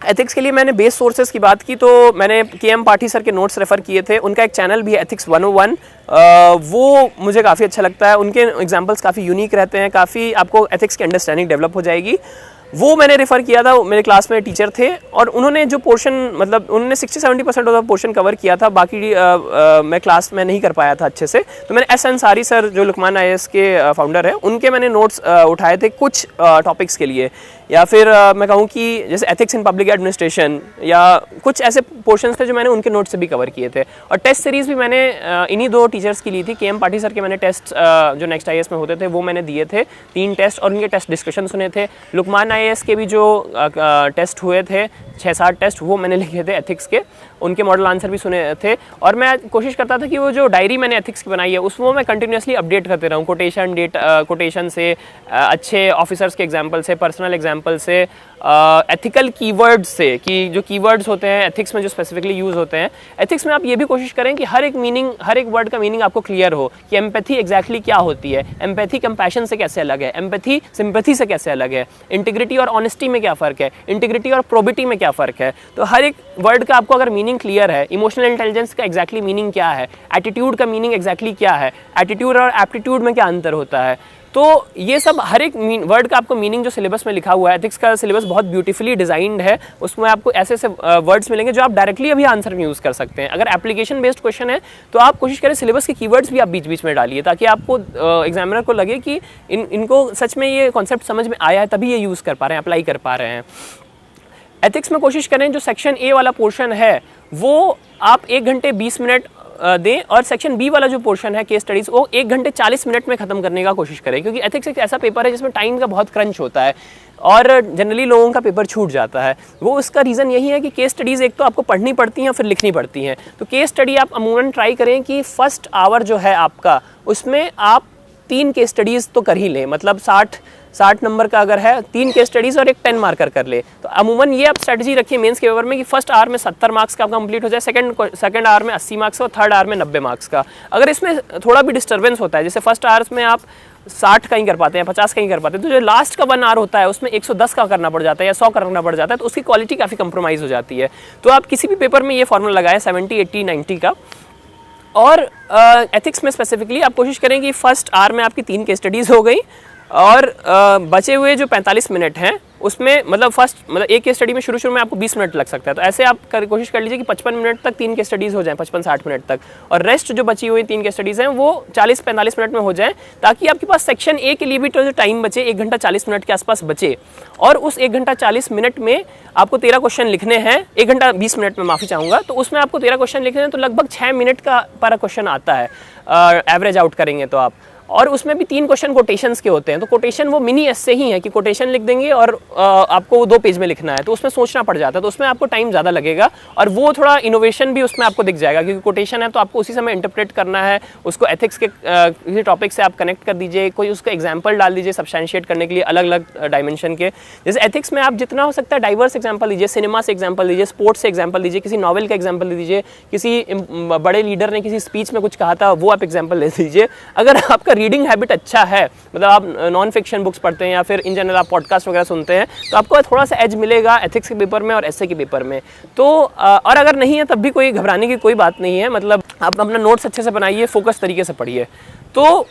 एथिक्स के लिए मैंने बेस सोर्सेज की बात की तो मैंने KM पाठी सर के नोट्स रेफ़र किए थे। उनका एक चैनल भी है एथिक्स 101, वो मुझे काफ़ी अच्छा लगता है। उनके एग्जांपल्स काफ़ी यूनिक रहते हैं, काफ़ी आपको एथिक्स की अंडरस्टैंडिंग डेवलप हो जाएगी। वो मैंने रेफ़र किया था, मेरे क्लास में टीचर थे और उन्होंने जो पोर्शन मतलब उन्होंने 60-70% ऑफ द पोर्शन कवर किया था, बाकी मैं क्लास में नहीं कर पाया था अच्छे से। तो मैंने एस अंसारी सर जो लुकमान IAS के फाउंडर है, उनके मैंने नोट्स उठाए थे कुछ टॉपिक्स के लिए, या फिर मैं कहूँ कि जैसे एथिक्स इन पब्लिक एडमिनिस्ट्रेशन या कुछ ऐसे पोर्शंस थे जो मैंने उनके नोट्स से भी कवर किए थे। और टेस्ट सीरीज़ भी मैंने इन्हीं 2 टीचर्स की ली थी। KM पाठी सर के मैंने टेस्ट जो नेक्स्ट IAS में होते थे वो मैंने दिए थे 3 टेस्ट और उनके टेस्ट डिस्कशन सुने थे। लुकमान IAS के भी जो टेस्ट हुए थे 6-7 टेस्ट वो मैंने लिखे थे एथिक्स के, उनके मॉडल आंसर भी सुने थे। और मैं कोशिश करता था कि वो जो डायरी मैंने एथिक्स की बनाई है उसमें मैं कंटिन्यूसली अपडेट करते रहूँ, कोटेशन से, अच्छे ऑफिसर्स के एग्जाम्पल से, पर्सनल एग्जाम्पल से, एथिकल कीवर्ड्स से, कि जो कीवर्ड्स होते हैं एथिक्स में जो स्पेसिफिकली यूज़ होते हैं। एथिक्स में आप ये भी कोशिश करें कि हर एक वर्ड का मीनिंग आपको क्लियर हो कि एम्पैथी एग्जैक्टली क्या होती है, एम्पैथी कंपैशन से कैसे अलग है, एम्पैथी सिंपैथी से कैसे अलग है, इंटीग्रिटी और ऑनेस्टी में क्या फ़र्क है, इंटीग्रिटी और प्रोबिटी में क्या फ़र्क है। तो हर एक वर्ड का आपको अगर मीनिंग क्लियर है, इमोशनल इंटेलिजेंस का एग्जैक्टली मीनिंग क्या है, एटीट्यूड का मीनिंग एग्जैक्टली क्या है, एटीट्यूड और एप्टीट्यूड में क्या अंतर होता है, तो ये सब हर एक वर्ड का आपको मीनिंग जो सिलेबस में लिखा हुआ है। एथिक्स का सिलेबस बहुत ब्यूटीफुली डिजाइंड है, उसमें आपको ऐसे ऐसे वर्ड्स मिलेंगे जो आप डायरेक्टली अभी आंसर में यूज़ कर सकते हैं। अगर एप्लीकेशन बेस्ड क्वेश्चन है तो आप कोशिश करें सिलेबस के कीवर्ड्स भी आप बीच बीच में डालिए, ताकि आपको एग्जामिनर को लगे कि इनको सच में ये कॉन्सेप्ट समझ में आया है, तभी ये यूज़ कर पा रहे हैं, अप्लाई कर पा रहे हैं। एथिक्स में कोशिश करें जो सेक्शन A वाला पोर्शन है वो आप 1 घंटे 20 मिनट दें, और सेक्शन B वाला जो पोर्शन है केस स्टडीज़ वो 1 घंटे 40 मिनट में ख़त्म करने का कोशिश करें, क्योंकि एथिक्स एक ऐसा पेपर है जिसमें टाइम का बहुत क्रंच होता है और जनरली लोगों का पेपर छूट जाता है। वो उसका रीज़न यही है कि केस स्टडीज़ एक तो आपको पढ़नी पड़ती हैं फिर लिखनी पड़ती हैं। तो केस स्टडी आप अमूमन ट्राई करें कि फर्स्ट आवर जो है आपका उसमें आप 3 केस स्टडीज़ तो कर ही लें, मतलब 60 नंबर का अगर है 3 केस स्टडीज़ और एक 10 मार्कर कर ले। तो अमूमन ये आप स्ट्रेटजी रखिए मेंस के पेपर में कि फर्स्ट आवर में 70 मार्क्स का कंप्लीट हो जाए, सेकंड आवर में 80 मार्क्स का और थर्ड आवर में 90 मार्क्स का। अगर इसमें थोड़ा भी डिस्टर्बेंस होता है, जैसे फर्स्ट आवर्स में आप 60 का ही कर पाते हैं, 50 का ही कर पाते हैं, तो जो लास्ट का 1 आवर होता है उसमें 110 का करना पड़ जाता है या 100 करना पड़ जाता है, तो उसकी क्वालिटी काफ़ी कंप्रोमाइज़ हो जाती है। तो आप किसी भी पेपर में ये फॉर्मूला लगाएं 70, 80, 90 का। और एथिक्स में स्पेसिफिकली आप कोशिश करें कि फर्स्ट आवर में आपकी 3 केस स्टडीज़ हो गई और बचे हुए जो 45 मिनट हैं उसमें मतलब एक केस स्टडी में शुरू में आपको 20 मिनट लग सकता है, तो ऐसे आप कोशिश कर लीजिए कि 55 मिनट तक 3 केस स्टडीज़ हो जाएं, 55-60 मिनट तक, और रेस्ट जो बची हुई 3 केस स्टडीज़ हैं वो 40-45 मिनट में हो जाएं, ताकि आपके पास सेक्शन A के लिए भी जो टाइम बचे 1 घंटा 40 मिनट के आसपास बचे। और उस 1 घंटा 40 मिनट में आपको 13 क्वेश्चन लिखने हैं, 1 घंटा 20 मिनट में माफ़ी चाहूँगा, तो उसमें आपको 13 क्वेश्चन लिखने हैं, तो लगभग 6 मिनट का पर क्वेश्चन आता है एवरेज आउट करेंगे तो आप। और उसमें भी 3 क्वेश्चन कोटेशंस के होते हैं, तो कोटेशन वो मिनी एस्से ही है कि कोटेशन लिख देंगे और आपको 2 पेज में लिखना है, तो उसमें सोचना पड़ जाता है, तो उसमें आपको टाइम ज़्यादा लगेगा और वो थोड़ा इनोवेशन भी उसमें आपको दिख जाएगा, क्योंकि कोटेशन है तो आपको उसी समय इंटरप्रेट करना है उसको। एथिक्स के किसी टॉपिक से आप कनेक्ट कर दीजिए, कोई उसका एग्जाम्पल डाल दीजिए सब्सटैंशिएट करने के लिए अलग अलग डायमेंशन के। जैसे एथिक्स में आप जितना हो सकता है डाइवर्स एग्जाम्पल दीजिए, सिनेमा से एग्जाम्पल दीजिए, स्पोर्ट्स से एग्जाम्पल दीजिए, किसी नॉवल का एग्जाम्पल दीजिए, किसी बड़े लीडर ने किसी स्पीच में कुछ कहा था वो आप एग्जाम्पल ले दीजिए। अगर आपका रीडिंग हैबिट अच्छा है, मतलब आप नॉन फिक्शन बुक्स पढ़ते हैं या फिर इन जनरल आप पॉडकास्ट वगैरह सुनते हैं, तो आपको थोड़ा सा एज मिलेगा एथिक्स के पेपर में और एसए के पेपर में। तो और अगर नहीं है तब भी कोई घबराने की कोई बात नहीं है, मतलब आप अपना नोट्स अच्छे से बनाइए, फोकस तरीके से पढ़िए। तो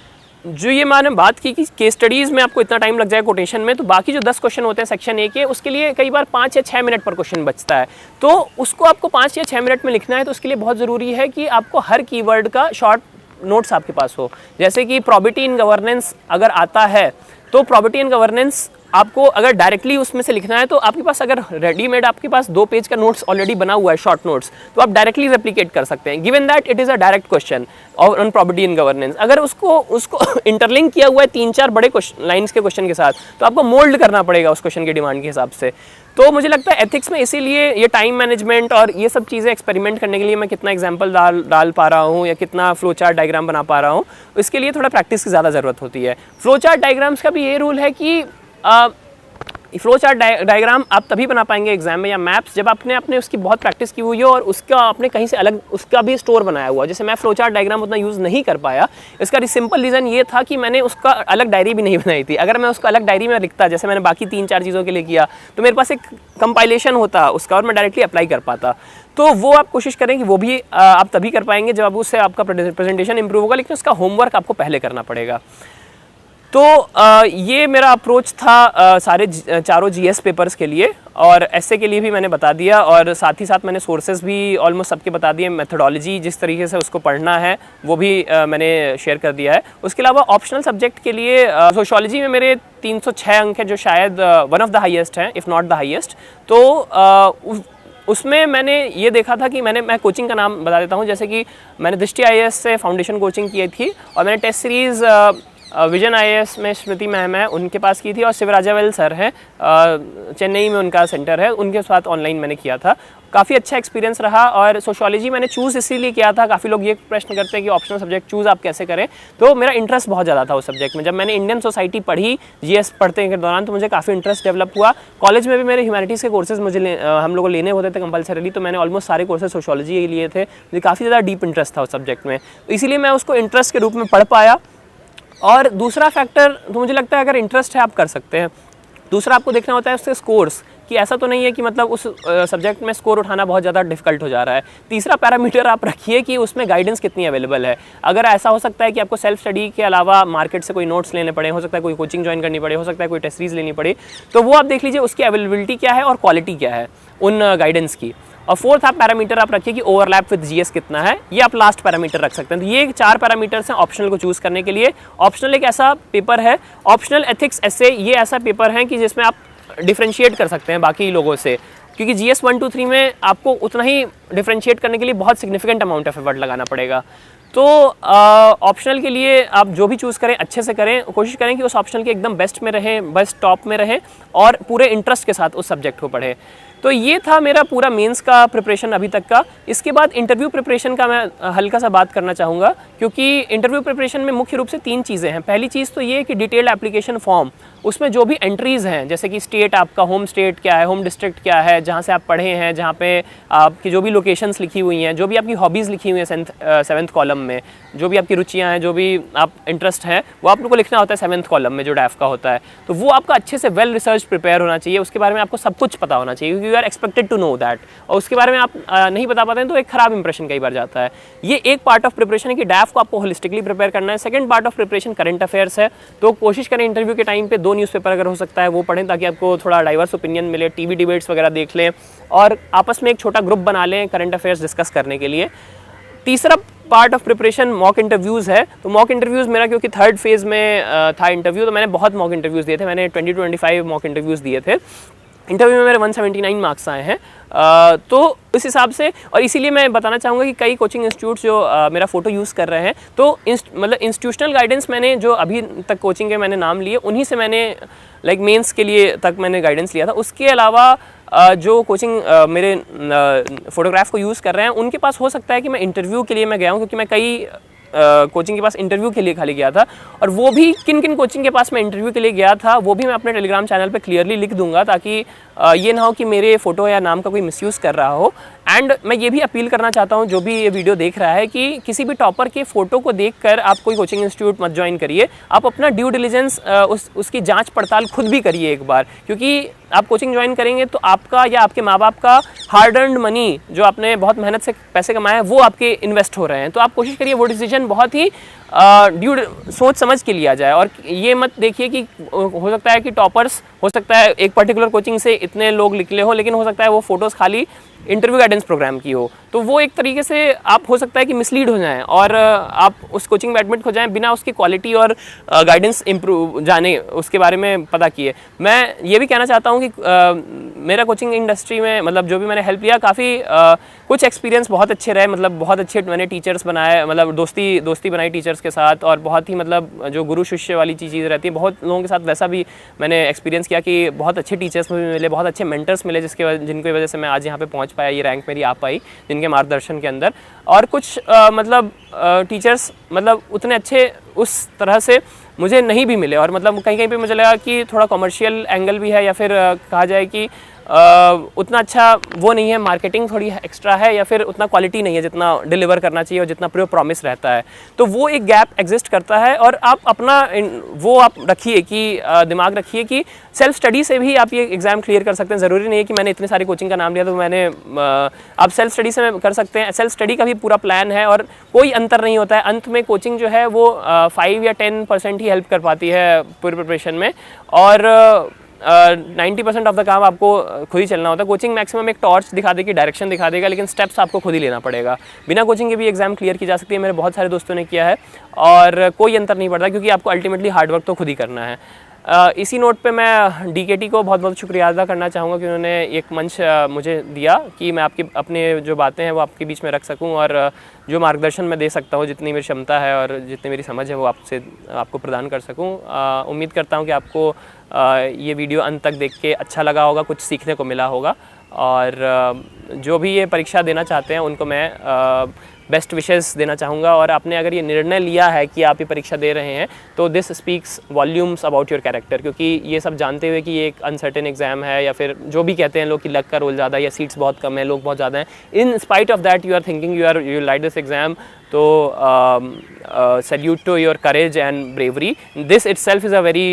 जो ये मैंने बात की कि केस स्टडीज़ में आपको इतना टाइम लग जाए कोटेशन में, तो बाकी जो 10 क्वेश्चन होते हैं सेक्शन A के, उसके लिए कई बार 5 या 6 मिनट पर क्वेश्चन बचता है, तो उसको आपको 5 या 6 मिनट में लिखना है। तो उसके लिए बहुत ज़रूरी है कि आपको हर कीवर्ड का शॉर्ट नोट्स आपके पास हो। जैसे कि प्रॉपर्टी इन गवर्नेंस अगर आता है तो प्रॉपर्टी इन गवर्नेंस आपको अगर डायरेक्टली उसमें से लिखना है, तो आपके पास अगर रेडीमेड आपके पास 2 पेज का नोट्स ऑलरेडी बना हुआ है शॉर्ट नोट्स, तो आप डायरेक्टली रेप्लिकेट कर सकते हैं, given that it is a direct question on property in governance. अगर उसको इंटरलिंक किया हुआ है 3-4 बड़े लाइन्स के क्वेश्चन के साथ, तो आपको मोल्ड करना पड़ेगा उस क्वेश्चन की डिमांड के हिसाब से। तो मुझे लगता है एथिक्स में इसीलिए ये टाइम मैनेजमेंट और ये सब चीज़ें एक्सपेरिमेंट करने के लिए मैं कितना एग्जाम्पल डाल पा रहा हूँ या कितना फ्लो चार्ट डायग्राम बना पा रहा हूँ, इसके लिए थोड़ा प्रैक्टिस की ज़्यादा ज़रूरत होती है। फ्लो चार्ट डायग्राम्स का भी ये रूल है कि फ्लो चार्ट डायग्राम आप तभी बना पाएंगे एग्जाम में या मैप्स जब आपने उसकी बहुत प्रैक्टिस की हुई हो और उसका आपने कहीं से अलग उसका भी स्टोर बनाया हुआ। जैसे मैं फ्लो चार्ट डायग्राम उतना यूज़ नहीं कर पाया, इसका सिंपल रीज़न ये था कि मैंने उसका अलग डायरी भी नहीं बनाई थी। अगर मैं उसका अलग डायरी में लिखता, जैसे मैंने बाकी 3-4 चीज़ों के लिए किया, तो मेरे पास एक कंपाइलेशन होता उसका और मैं डायरेक्टली अप्लाई कर पाता। तो वो आप कोशिश करें कि वो भी आप तभी कर पाएंगे जब उससे आपका प्रेजेंटेशन इंप्रूव होगा, लेकिन उसका होमवर्क आपको पहले करना पड़ेगा। तो ये मेरा अप्रोच था सारे चारों जीएस पेपर्स के लिए, और एसए के लिए भी मैंने बता दिया, और साथ ही साथ मैंने सोर्सेज भी ऑलमोस्ट सबके बता दिए, मेथोडोलॉजी जिस तरीके से उसको पढ़ना है वो भी मैंने शेयर कर दिया है। उसके अलावा ऑप्शनल सब्जेक्ट के लिए सोशियोलॉजी में मेरे 306 अंक हैं, जो शायद वन ऑफ द हाईएस्ट हैं, इफ़ नॉट द हाईएस्ट। तो उसमें मैंने ये देखा था कि मैं कोचिंग का नाम बता देता हूँ, जैसे कि मैंने दृष्टि आईएएस से फाउंडेशन कोचिंग की थी, और मैंने टेस्ट सीरीज़ विजन आईएएस में स्मृति मैम है उनके पास की थी, और शिवराजावेल सर हैं चेन्नई में उनका सेंटर है, उनके साथ ऑनलाइन मैंने किया था। काफ़ी अच्छा एक्सपीरियंस रहा। और सोशियोलॉजी मैंने चूज़ इसीलिए किया था, काफ़ी लोग ये प्रश्न करते हैं कि ऑप्शनल सब्जेक्ट चूज़ आप कैसे करें, तो मेरा इंटरेस्ट बहुत ज़्यादा था उस सब्जेक्ट में। जब मैंने इंडियन सोसाइटी पढ़ी जीएस पढ़ते के दौरान, तो मुझे काफ़ी इंटरेस्ट डेवलप हुआ। कॉलेज में भी मेरे ह्यूमैनिटीज़ के कोर्सेज हम लोग को लेने होते थे कंपलसरीली, तो मैंने ऑलमोस्ट सारे कोर्सेज सोशियोलॉजी के लिए थे। मुझे काफ़ी ज़्यादा डीप इंटरेस्ट था उस सब्जेक्ट में, तो इसीलिए मैं उसको इंटरेस्ट के रूप में पढ़ पाया। और दूसरा फैक्टर तो मुझे लगता है अगर इंटरेस्ट है आप कर सकते हैं। दूसरा आपको देखना होता है उसके स्कोर्स, कि ऐसा तो नहीं है कि मतलब उस सब्जेक्ट में स्कोर उठाना बहुत ज़्यादा डिफिकल्ट हो जा रहा है। तीसरा पैरामीटर आप रखिए कि उसमें गाइडेंस कितनी अवेलेबल है। अगर ऐसा हो सकता है कि आपको सेल्फ स्टडी के अलावा मार्केट से कोई नोट्स लेने पड़े, हो सकता है कोई कोचिंग ज्वाइन करनी पड़े, हो सकता है कोई टेस्ट सीरीज लेनी पड़े, तो वो आप देख लीजिए उसकी अवेलेबिलिटी क्या है और क्वालिटी क्या है उन गाइडेंस की। और फोर्थ आप पैरामीटर आप रखिए कि ओवरलैप विद जीएस कितना है, ये आप लास्ट पैरामीटर रख सकते हैं। तो ये 4 पैरामीटर्स हैं ऑप्शनल को चूज़ करने के लिए। ऑप्शनल एक ऐसा पेपर है, ऑप्शनल एथिक्स एसे, ये ऐसा पेपर है कि जिसमें आप डिफ्रेंशिएट कर सकते हैं बाकी लोगों से, क्योंकि जीएस 1, 2, 3 में आपको उतना ही डिफ्रेंशिएट करने के लिए बहुत सिग्निफिकेंट अमाउंट ऑफ एफर्ट लगाना पड़ेगा। तो ऑप्शनल के लिए आप जो भी चूज़ करें अच्छे से करें, कोशिश करें कि उस ऑप्शनल के एकदम बेस्ट में रहें, बेस्ट टॉप में रहें, और पूरे इंटरेस्ट के साथ उस सब्जेक्ट को पढ़ें। तो ये था मेरा पूरा मेंस का प्रिपरेशन अभी तक का। इसके बाद इंटरव्यू प्रिपरेशन का मैं हल्का सा बात करना चाहूँगा, क्योंकि इंटरव्यू प्रिपरेशन में मुख्य रूप से 3 चीज़ें हैं। पहली चीज़ तो ये है कि डिटेल्ड एप्लीकेशन फॉर्म, उसमें जो भी एंट्रीज़ हैं, जैसे कि स्टेट, आपका होम स्टेट क्या है, होम डिस्ट्रिक्ट क्या है, जहाँ से आप पढ़े हैं, जहाँ पे आपकी जो भी लोकेशंस लिखी हुई हैं, जो भी आपकी हॉबीज़ लिखी हुई हैं 7th कॉलम में, जो भी आपकी रुचियाँ हैं, जो भी आप इंटरेस्ट हैं, वो आप लोग को लिखना होता है 7th कॉलम में जो डैफ का होता है। तो वो आपका अच्छे से वेल रिसर्च प्रिपेयर होना चाहिए, उसके बारे में आपको सब कुछ पता होना चाहिए, क्योंकि you are expected to know that. और उसके बारे में आप नहीं बता पाते हैं तो एक ख़राब इंप्रेशन कई बार जाता है। ये एक पार्ट ऑफ प्रिपरेशन है कि डैफ को आपको होलिस्टिकली प्रिपेयर करना है। Second part of preparation current affairs है, तो कोशिश करें इंटरव्यू के टाइम पे 2 न्यूज़पेपर अगर हो सकता है वो पढ़ें, ताकि आपको थोड़ा डाइवर्स ओपिनियन मिले। टीवी डिबेट्स वगैरह देख लें, और आपस में एक छोटा ग्रुप बना लें करंट अफेयर्स डिस्कस करने के लिए। तीसरा part of preparation mock interviews है। तो मॉक इंटरव्यूज़ मेरा क्योंकि 3rd फेज़ में था इंटरव्यू, तो मैंने बहुत मॉक इंटरव्यूज़ दिए थे। मैंने 20-25 मॉक इंटरव्यूज़ दिए थे। इंटरव्यू में मेरे 179 मार्क्स आए हैं। तो इस हिसाब से, और इसीलिए मैं बताना चाहूँगा कि कई कोचिंग इंस्टीट्यूट्स जो मेरा फ़ोटो यूज़ कर रहे हैं, तो मतलब इंस्टीट्यूशनल गाइडेंस मैंने जो अभी तक कोचिंग के मैंने नाम लिए, उन्हीं से मैंने लाइक मेंस के लिए तक मैंने गाइडेंस लिया था। उसके अलावा जो कोचिंग मेरे फ़ोटोग्राफ को यूज़ कर रहे हैं, उनके पास हो सकता है कि मैं इंटरव्यू के लिए मैं गया हूँ, क्योंकि मैं कई कोचिंग के पास इंटरव्यू के लिए खाली गया था। और वो भी किन किन कोचिंग के पास मैं इंटरव्यू के लिए गया था वो भी मैं अपने टेलीग्राम चैनल पे क्लियरली लिख दूंगा, ताकि ये ना हो कि मेरे फ़ोटो या नाम का कोई मिसयूज़ कर रहा हो। एंड मैं ये भी अपील करना चाहता हूँ जो भी ये वीडियो देख रहा है, कि किसी भी टॉपर के फ़ोटो को देखकर आप कोई कोचिंग इंस्टीट्यूट मत ज्वाइन करिए। आप अपना ड्यू डिलिजेंस उसकी जाँच पड़ताल खुद भी करिए एक बार, क्योंकि आप कोचिंग ज्वाइन करेंगे तो आपका या आपके माँ बाप का हार्ड अर्नड मनी, जो आपने बहुत मेहनत से पैसे कमाए हैं, वो आपके इन्वेस्ट हो रहे हैं। तो आप कोशिश करिए वो डिसीजन बहुत ही सोच समझ के लिया जाए। और ये मत देखिए कि हो सकता है कि टॉपर्स, हो सकता है एक पर्टिकुलर कोचिंग से इतने लोग निकले हो, लेकिन हो सकता है वो फ़ोटोज़ खाली इंटरव्यू गाइडेंस प्रोग्राम की हो, तो वो एक तरीके से आप हो सकता है कि मिसलीड हो जाएं और आप उस कोचिंग में एडमिट हो जाएं बिना उसकी क्वालिटी और गाइडेंस इम्प्रूव जाने उसके बारे में पता किए। मैं ये भी कहना चाहता हूँ कि मेरा कोचिंग इंडस्ट्री में मतलब जो भी मैंने हेल्प लिया, काफ़ी कुछ एक्सपीरियंस बहुत अच्छे रहे। मतलब बहुत अच्छे मैंने टीचर्स बनाए, मतलब दोस्ती बनाई टीचर्स के साथ, और बहुत ही मतलब जो गुरु शिष्य वाली चीज़ रहती है, बहुत लोगों के साथ वैसा भी मैंने एक्सपीरियंस किया कि बहुत अच्छे टीचर्स मुझे मिले, बहुत अच्छे मेंटर्स मिले, जिनकी वजह से मैं आज यहाँ पे पहुँच पाया, ये रैंक मेरी आ पाई जिनके मार्गदर्शन के अंदर। और कुछ मतलब टीचर्स मतलब उतने अच्छे उस तरह से मुझे नहीं भी मिले, और मतलब कहीं कहीं पे मुझे लगा कि थोड़ा कमर्शियल एंगल भी है, या फिर कहा जाए कि उतना अच्छा वो नहीं है, मार्केटिंग थोड़ी एक्स्ट्रा है या फिर उतना क्वालिटी नहीं है जितना डिलीवर करना चाहिए और जितना प्रॉमिस रहता है। तो वो एक गैप एग्जिस्ट करता है और आप अपना वो आप रखिए कि दिमाग रखिए कि सेल्फ स्टडी से भी आप ये एग्ज़ाम क्लियर कर सकते हैं। ज़रूरी नहीं है कि मैंने इतने सारी कोचिंग का नाम लिया तो मैंने आप सेल्फ स्टडी से कर सकते हैं। सेल्फ स्टडी का भी पूरा प्लान है और कोई अंतर नहीं होता है। अंत में कोचिंग जो है वो 5 या 10% ही हेल्प कर पाती है पूरी प्रिपरेशन में और 90% ऑफ द काम आपको खुद ही चलना होता है। कोचिंग मैक्सिमम एक टॉर्च दिखा देगी, डायरेक्शन दिखा देगा, लेकिन स्टेप्स आपको खुद ही लेना पड़ेगा। बिना कोचिंग के भी एग्जाम क्लियर की जा सकती है, मेरे बहुत सारे दोस्तों ने किया है और कोई अंतर नहीं पड़ता क्योंकि आपको अल्टीमेटली हार्डवर्क तो खुद ही करना है। इसी नोट पे मैं डीकेटी को बहुत बहुत शुक्रिया अदा करना चाहूँगा कि उन्होंने एक मंच मुझे दिया कि मैं आपकी अपने जो बातें हैं वो आपके बीच में रख सकूँ और जो मार्गदर्शन मैं दे सकता हूँ, जितनी मेरी क्षमता है और जितनी मेरी समझ है वो आपको प्रदान कर सकूँ। उम्मीद करता हूँ कि आपको ये वीडियो अंत तक देख के अच्छा लगा होगा, कुछ सीखने को मिला होगा और जो भी ये परीक्षा देना चाहते हैं उनको मैं बेस्ट विशेस देना चाहूँगा। और आपने अगर ये निर्णय लिया है कि आप ये परीक्षा दे रहे हैं तो this speaks volumes about your character, क्योंकि ये सब जानते हुए कि ये एक अनसर्टेन एग्जाम है या फिर जो भी कहते हैं लोग कि लक का रोल ज़्यादा है या सीट्स बहुत कम है, लोग बहुत ज़्यादा हैं, in spite of that you are thinking you like this exam, तो salute to your courage and bravery. This itself is a very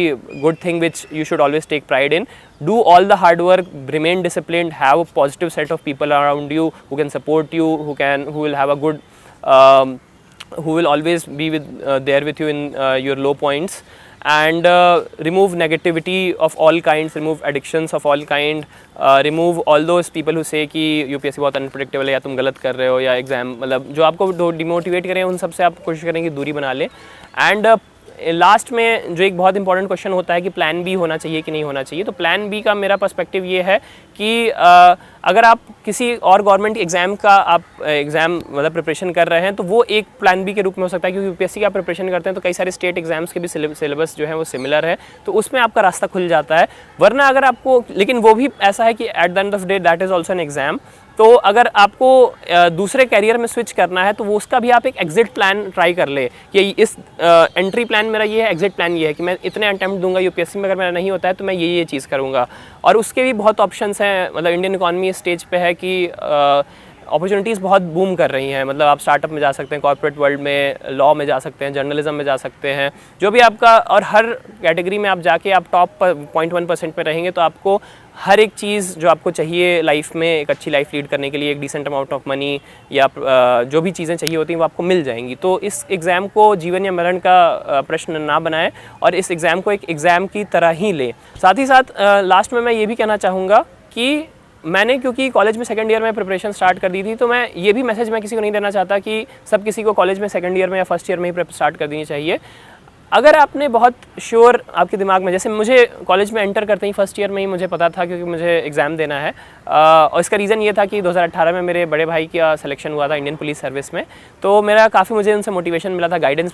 good thing which you should always take pride in. Do all the hard work, remain disciplined, have a positive set of people around you who can support you, who will have a good who will always be there with you in your low points, and remove negativity of all kinds, remove addictions of all kind, remove all those people who say कि UPSC बहुत unpredictable है या तुम गलत कर रहे हो या एग्ज़ाम मतलब जो आपको डिमोटिवेट करें उन सब से आप कोशिश करें कि दूरी बना लें। एंड लास्ट में जो एक बहुत इंपॉर्टेंट क्वेश्चन होता है कि प्लान बी होना चाहिए कि नहीं होना चाहिए, तो प्लान बी का मेरा पर्सपेक्टिव ये है कि अगर आप किसी और गवर्नमेंट एग्ज़ाम का आप एग्ज़ाम मतलब प्रिपरेशन कर रहे हैं तो वो एक प्लान बी के रूप में हो सकता है, क्योंकि यूपीएससी का आप प्रिपरेशन करते हैं तो कई सारे स्टेट एग्जाम्स के भी सिलेबस जो है वो सिमिलर है, तो उसमें आपका रास्ता खुल जाता है। वरना अगर आपको, लेकिन वो भी ऐसा है कि at the end of the day that is also an exam, तो अगर आपको दूसरे कैरियर में स्विच करना है तो वो उसका भी आप एक एग्जिट प्लान ट्राई कर ले कि इस एंट्री प्लान मेरा ये है, एग्जिट प्लान ये है कि मैं इतने अटेम्प्ट दूंगा यूपीएससी में, अगर मेरा नहीं होता है तो मैं ये चीज़ करूँगा। और उसके भी बहुत ऑप्शंस हैं, मतलब इंडियन इकॉनमी इस स्टेज पे है कि अपॉर्चुनिटीज़ बहुत बूम कर रही हैं, मतलब आप स्टार्टअप में जा सकते हैं, कॉर्पोरेट वर्ल्ड में, लॉ में जा सकते हैं, जर्नलिज्म में जा सकते हैं, जो भी आपका, और हर कैटेगरी में आप जाके आप टॉप 0.1% में रहेंगे तो आपको हर एक चीज़ जो आपको चाहिए लाइफ में, एक अच्छी लाइफ लीड करने के लिए, एक डिसेंट अमाउंट ऑफ मनी या जो भी चीज़ें चाहिए होती हैं वो आपको मिल जाएंगी। तो इस एग्ज़ाम को जीवन या मरण का प्रश्न ना बनाएं और इस एग्ज़ाम को एक एग्ज़ाम की तरह ही लें। साथ ही साथ लास्ट में मैं ये भी कहना चाहूँगा कि मैंने, क्योंकि कॉलेज में सेकंड ईयर में प्रिपरेशन स्टार्ट कर दी थी, तो मैं ये भी मैसेज मैं किसी को नहीं देना चाहता कि सब किसी को कॉलेज में सेकंड ईयर में या फर्स्ट ईयर में ही स्टार्ट कर देनी चाहिए। अगर आपने बहुत श्योर आपके दिमाग में, जैसे मुझे कॉलेज में एंटर करते ही फर्स्ट ईयर में ही मुझे पता था क्योंकि मुझे एग्ज़ाम देना है, और इसका रीज़न ये था कि 2018 में मेरे बड़े भाई का सिलेक्शन हुआ था इंडियन पुलिस सर्विस में, तो मेरा काफ़ी मुझे उनसे मोटिवेशन मिला था, गाइडेंस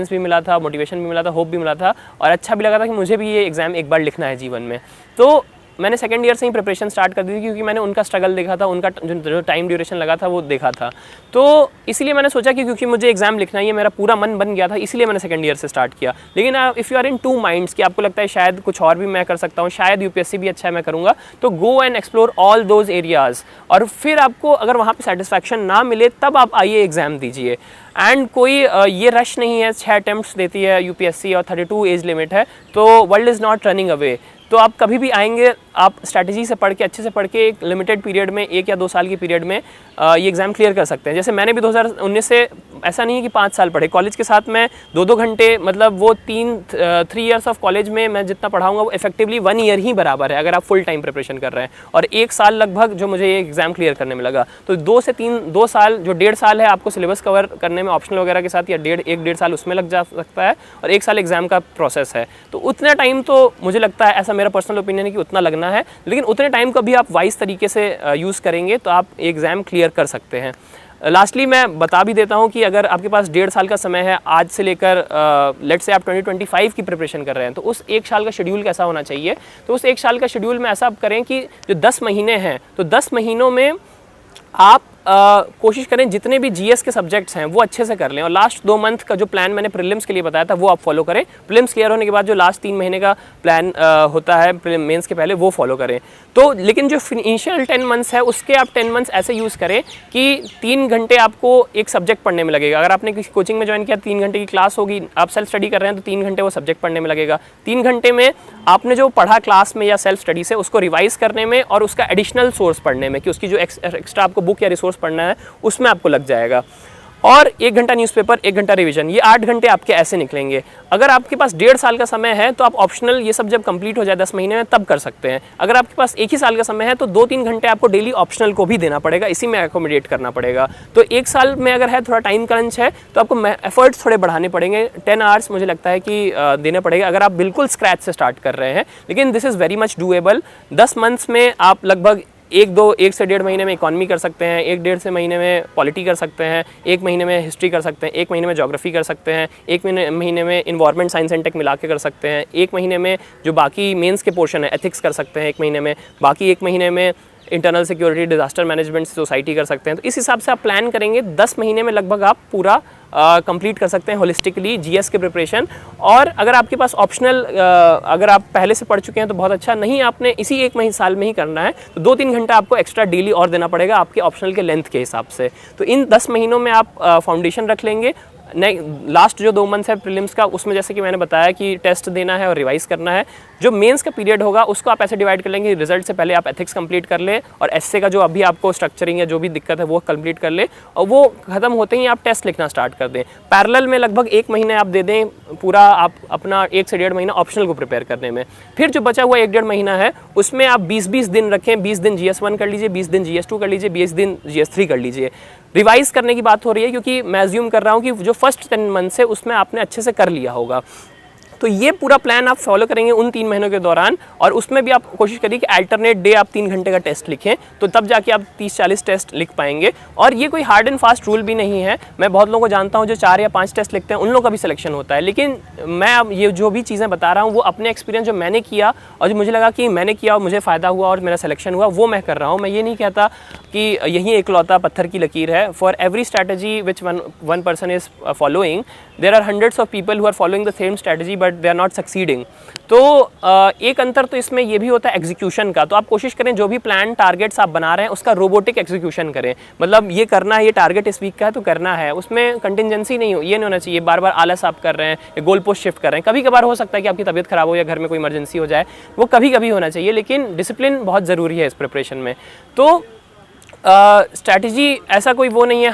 भी मिला था, मोटिवेशन भी मिला था, होप भी मिला था, और अच्छा भी लगा था कि मुझे भी ये एग्ज़ाम एक बार लिखना है जीवन में। तो मैंने सेकंड ईयर से ही प्रिपरेशन स्टार्ट कर दी थी क्योंकि मैंने उनका स्ट्रगल देखा था, उनका जो टाइम ड्यूरेशन लगा था वो देखा था। तो इसीलिए मैंने सोचा कि क्योंकि मुझे एग्जाम लिखना ही है, मेरा पूरा मन बन गया था, इसीलिए मैंने सेकंड ईयर से स्टार्ट किया। लेकिन if you are in two minds कि आपको लगता है शायद कुछ और भी मैं कर सकता हूँ, शायद यूपीएससी भी अच्छा है मैं करूँगा, तो go and explore all those areas, और फिर आपको अगर वहाँ पर सेटिस्फैक्शन ना मिले तब आप आइए एग्ज़ाम दीजिए। एंड कोई ये रश नहीं है, 6 अटैम्प्ट्स देती है यूपीएससी और 32 एज लिमिट है, तो world is not running away. तो आप कभी भी आएंगे, आप स्ट्रैटेजी से पढ़ के, अच्छे से पढ़ के, एक लिमिटेड पीरियड में, 1 या 2 साल के पीरियड में ये एग्ज़ाम क्लियर कर सकते हैं। जैसे मैंने भी 2019 से, ऐसा नहीं है कि 5 साल पढ़े, कॉलेज के साथ मैं 2-2 घंटे, मतलब वो 3 ईयर्स ऑफ कॉलेज में मैं जितना पढ़ाऊँगा वो इफेक्टिवली 1 ईयर ही बराबर है अगर आप फुल टाइम प्रिपरेशन कर रहे हैं, और 1 साल लगभग जो मुझे ये एग्ज़ाम क्लियर करने में लगा। तो 2 साल, जो 1.5 साल है आपको सिलेबस कवर करने में ऑप्शनल वगैरह के साथ, या 1.5 साल उसमें लग जा सकता है, और 1 साल एग्ज़ाम का प्रोसेस है। तो उतना टाइम तो मुझे लगता है, ऐसा मेरा पर्सनल ओपिनियन है कि उतना लगना है, लेकिन उतने टाइम को भी आप वाइज तरीके से यूज़ करेंगे तो आप एग्ज़ाम क्लियर कर सकते हैं। लास्टली मैं बता भी देता हूं कि अगर आपके पास 1.5 साल का समय है आज से लेकर, लेट्स से आप 2025 की प्रिपरेशन कर रहे हैं, तो उस 1 साल का शेड्यूल कैसा होना चाहिए? तो उस 1 साल का शेड्यूल में ऐसा आप करें कि जो 10 महीने हैं, तो 10 महीनों में आप कोशिश करें जितने भी जीएस के सब्जेक्ट्स हैं वो अच्छे से कर लें, और लास्ट 2 मंथ का जो प्लान मैंने प्रीलिम्स के लिए बताया था वो आप फॉलो करें। प्रीलिम्स क्लियर होने के बाद जो लास्ट 3 महीने का प्लान होता है मेंस के पहले, वो फॉलो करें। तो लेकिन जो इनिशियल 10 मंथ्स है उसके आप 10 मंथ्स ऐसे यूज़ करें कि 3 घंटे आपको एक सब्जेक्ट पढ़ने में लगेगा। अगर आपने किसी कोचिंग में ज्वाइन किया, 3 घंटे की क्लास होगी, आप सेल्फ स्टडी कर रहे हैं तो 3 घंटे वो सब्जेक्ट पढ़ने में लगेगा। 3 घंटे में आपने जो पढ़ा क्लास में या सेल्फ स्टडी से उसको रिवाइज करने में और उसका एडिशनल सोर्स पढ़ने में, कि उसकी जो एक्स्ट्रा आपको बुक या रिसोर्स पढ़ना है उसमें आपको लग जाएगा। और 1 घंटा न्यूज़पेपर, 1 घंटा रिवीजन, ये 8 घंटे आपके ऐसे निकलेंगे। अगर आपके पास 1.5 साल का समय है तो आप ऑप्शनल ये सब जब कंप्लीट हो जाए 10 महीने में तब कर सकते हैं। अगर आपके पास 1 ही साल का समय है तो 2-3 घंटे आपको डेली ऑप्शनल को भी देना पड़ेगा, इसी में एकोमोडेट करना पड़ेगा। तो 1 साल में अगर है थोड़ा टाइम क्रंच है तो आपको एफर्ट्स थोड़े बढ़ाने पड़ेंगे। 10 आवर्स मुझे लगता है कि देने पड़ेगा अगर आप बिल्कुल स्क्रैच से स्टार्ट कर रहे हैं, लेकिन this is very much doable. 10 months में आप लगभग 1 से 1.5 महीने में इकॉनमी कर सकते हैं, 1-1.5 से महीने में पॉलिटी कर सकते हैं, 1 महीने में हिस्ट्री कर सकते हैं, 1 महीने में ज्योग्राफी कर सकते हैं, 1 महीने में इन्वायरमेंट साइंस एंड टेक मिला के कर सकते हैं, 1 महीने में जो बाकी मेंस के पोर्शन है एथिक्स कर सकते हैं 1 महीने में, बाकी 1 महीने में internal security, disaster management, society कर सकते हैं। तो इस हिसाब से आप प्लान करेंगे 10 महीने में लगभग आप पूरा कंप्लीट कर सकते हैं होलिस्टिकली जीएस के प्रिपरेशन। और अगर आपके पास ऑप्शनल अगर आप पहले से पढ़ चुके हैं तो बहुत अच्छा, नहीं आपने इसी 1 साल में ही करना है तो 2-3 घंटा आपको एक्स्ट्रा डेली और देना पड़ेगा आपके ऑप्शनल के लेंथ के हिसाब से। तो इन 10 महीनों में आप फाउंडेशन रख लेंगे। नहीं, लास्ट जो 2 मंथ्स है प्रीलिम्स का, उसमें जैसे कि मैंने बताया कि टेस्ट देना है और रिवाइज करना है। जो मेंस का पीरियड होगा उसको आप ऐसे डिवाइड कर लेंगे, रिजल्ट से पहले आप एथिक्स कंप्लीट कर ले और एसए का जो अभी आपको स्ट्रक्चरिंग है जो भी दिक्कत है वो कंप्लीट कर ले, और वो खत्म होते ही आप टेस्ट लिखना स्टार्ट कर दें। पैरेलल में लगभग 1 महीने आप दे दें पूरा आप अपना 1 से 1.5 महीना ऑप्शनल को प्रिपेयर करने में। फिर जो बचा हुआ 1-1.5 महीना है उसमें आप 20-20 दिन रखें, 20 दिन GS1 कर लीजिए, 20 दिन GS2 कर लीजिए, 20 दिन GS3 कर लीजिए। रिवाइज करने की बात हो रही है क्योंकि मैं अज्यूम कर रहा हूँ कि जो फर्स्ट 10 मंथ से उसमें आपने अच्छे से कर लिया होगा। तो ये पूरा प्लान आप फॉलो करेंगे उन 3 महीनों के दौरान, और उसमें भी आप कोशिश करिए कि अल्टरनेट डे आप 3 घंटे का टेस्ट लिखें, तो तब जाके आप 30-40 टेस्ट लिख पाएंगे। और ये कोई हार्ड एंड फास्ट रूल भी नहीं है। मैं बहुत लोगों को जानता हूँ जो 4 या 5 टेस्ट लिखते हैं, उन लोगों का भी सिलेक्शन होता है। लेकिन मैं अब ये जो भी चीज़ें बता रहा हूँ वो अपने एक्सपीरियंस जो मैंने किया और जो मुझे लगा कि मैंने किया और मुझे फ़ायदा हुआ और मेरा सिलेक्शन हुआ, वो मैं कर रहा हूँ। मैं ये नहीं कहता कि यही एकलौता पत्थर की लकीर है। For every strategy which one person is following, there are hundreds of people who are following the same strategy but they are not succeeding. तो एक अंतर तो इसमें ये भी होता है एग्जीक्यूशन का। तो आप कोशिश करें जो भी प्लान टारगेट्स आप बना रहे हैं उसका रोबोटिक एग्जीक्यूशन करें। मतलब ये करना है, ये टारगेट इस वीक का है तो करना है, उसमें कंटिजेंसी नहीं हो, ये नहीं होना चाहिए बार बार आलस आप कर रहे हैं या गोल पोस्ट शिफ्ट कर रहे हैं। कभी कभार हो सकता है कि आपकी तबीयत खराब हो या घर में कोई इमरजेंसी हो जाए, वो कभी कभी होना चाहिए, लेकिन डिसिप्लिन बहुत ज़रूरी है इस प्रिपरेशन में। तो स्ट्रैटेजी ऐसा कोई वो नहीं है,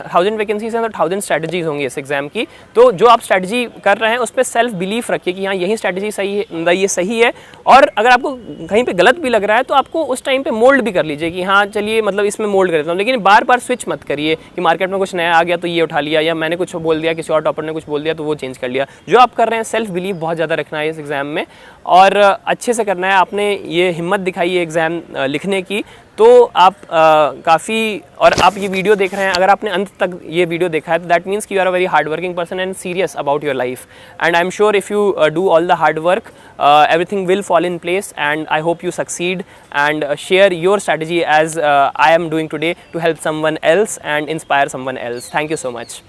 1000 वैकेंसीज हैं तो 1000 स्ट्रैटेजीज होंगी इस एग्ज़ाम की। तो जो आप स्ट्रैटेजी कर रहे हैं उस पर सेल्फ बिलीफ रखिए कि हाँ यही स्ट्रैटेजी सही है, ये सही है। और अगर आपको कहीं पे गलत भी लग रहा है तो आपको उस टाइम पे मोल्ड भी कर लीजिए कि हाँ चलिए मतलब इसमें मोल्ड कर देता हूँ, लेकिन बार बार स्विच मत करिए कि मार्केट में कुछ नया आ गया तो ये उठा लिया, या मैंने कुछ बोल दिया, किसी और टॉपर ने कुछ बोल दिया तो वो चेंज कर लिया। जो आप कर रहे हैं सेल्फ बिलीफ बहुत ज़्यादा रखना है इस एग्ज़ाम में और अच्छे से करना है। आपने ये हिम्मत दिखाई है एग्ज़ाम लिखने की, तो आप काफ़ी, और आप ये वीडियो देख रहे हैं, अगर आपने अंत तक ये वीडियो देखा है तो दैट मीन्स कि you are a very hard working person and serious about your life, and I am sure if you do all the hard work everything will fall in place, and I hope you succeed and share your strategy as I am doing today to help someone else and inspire someone else. Thank you so much.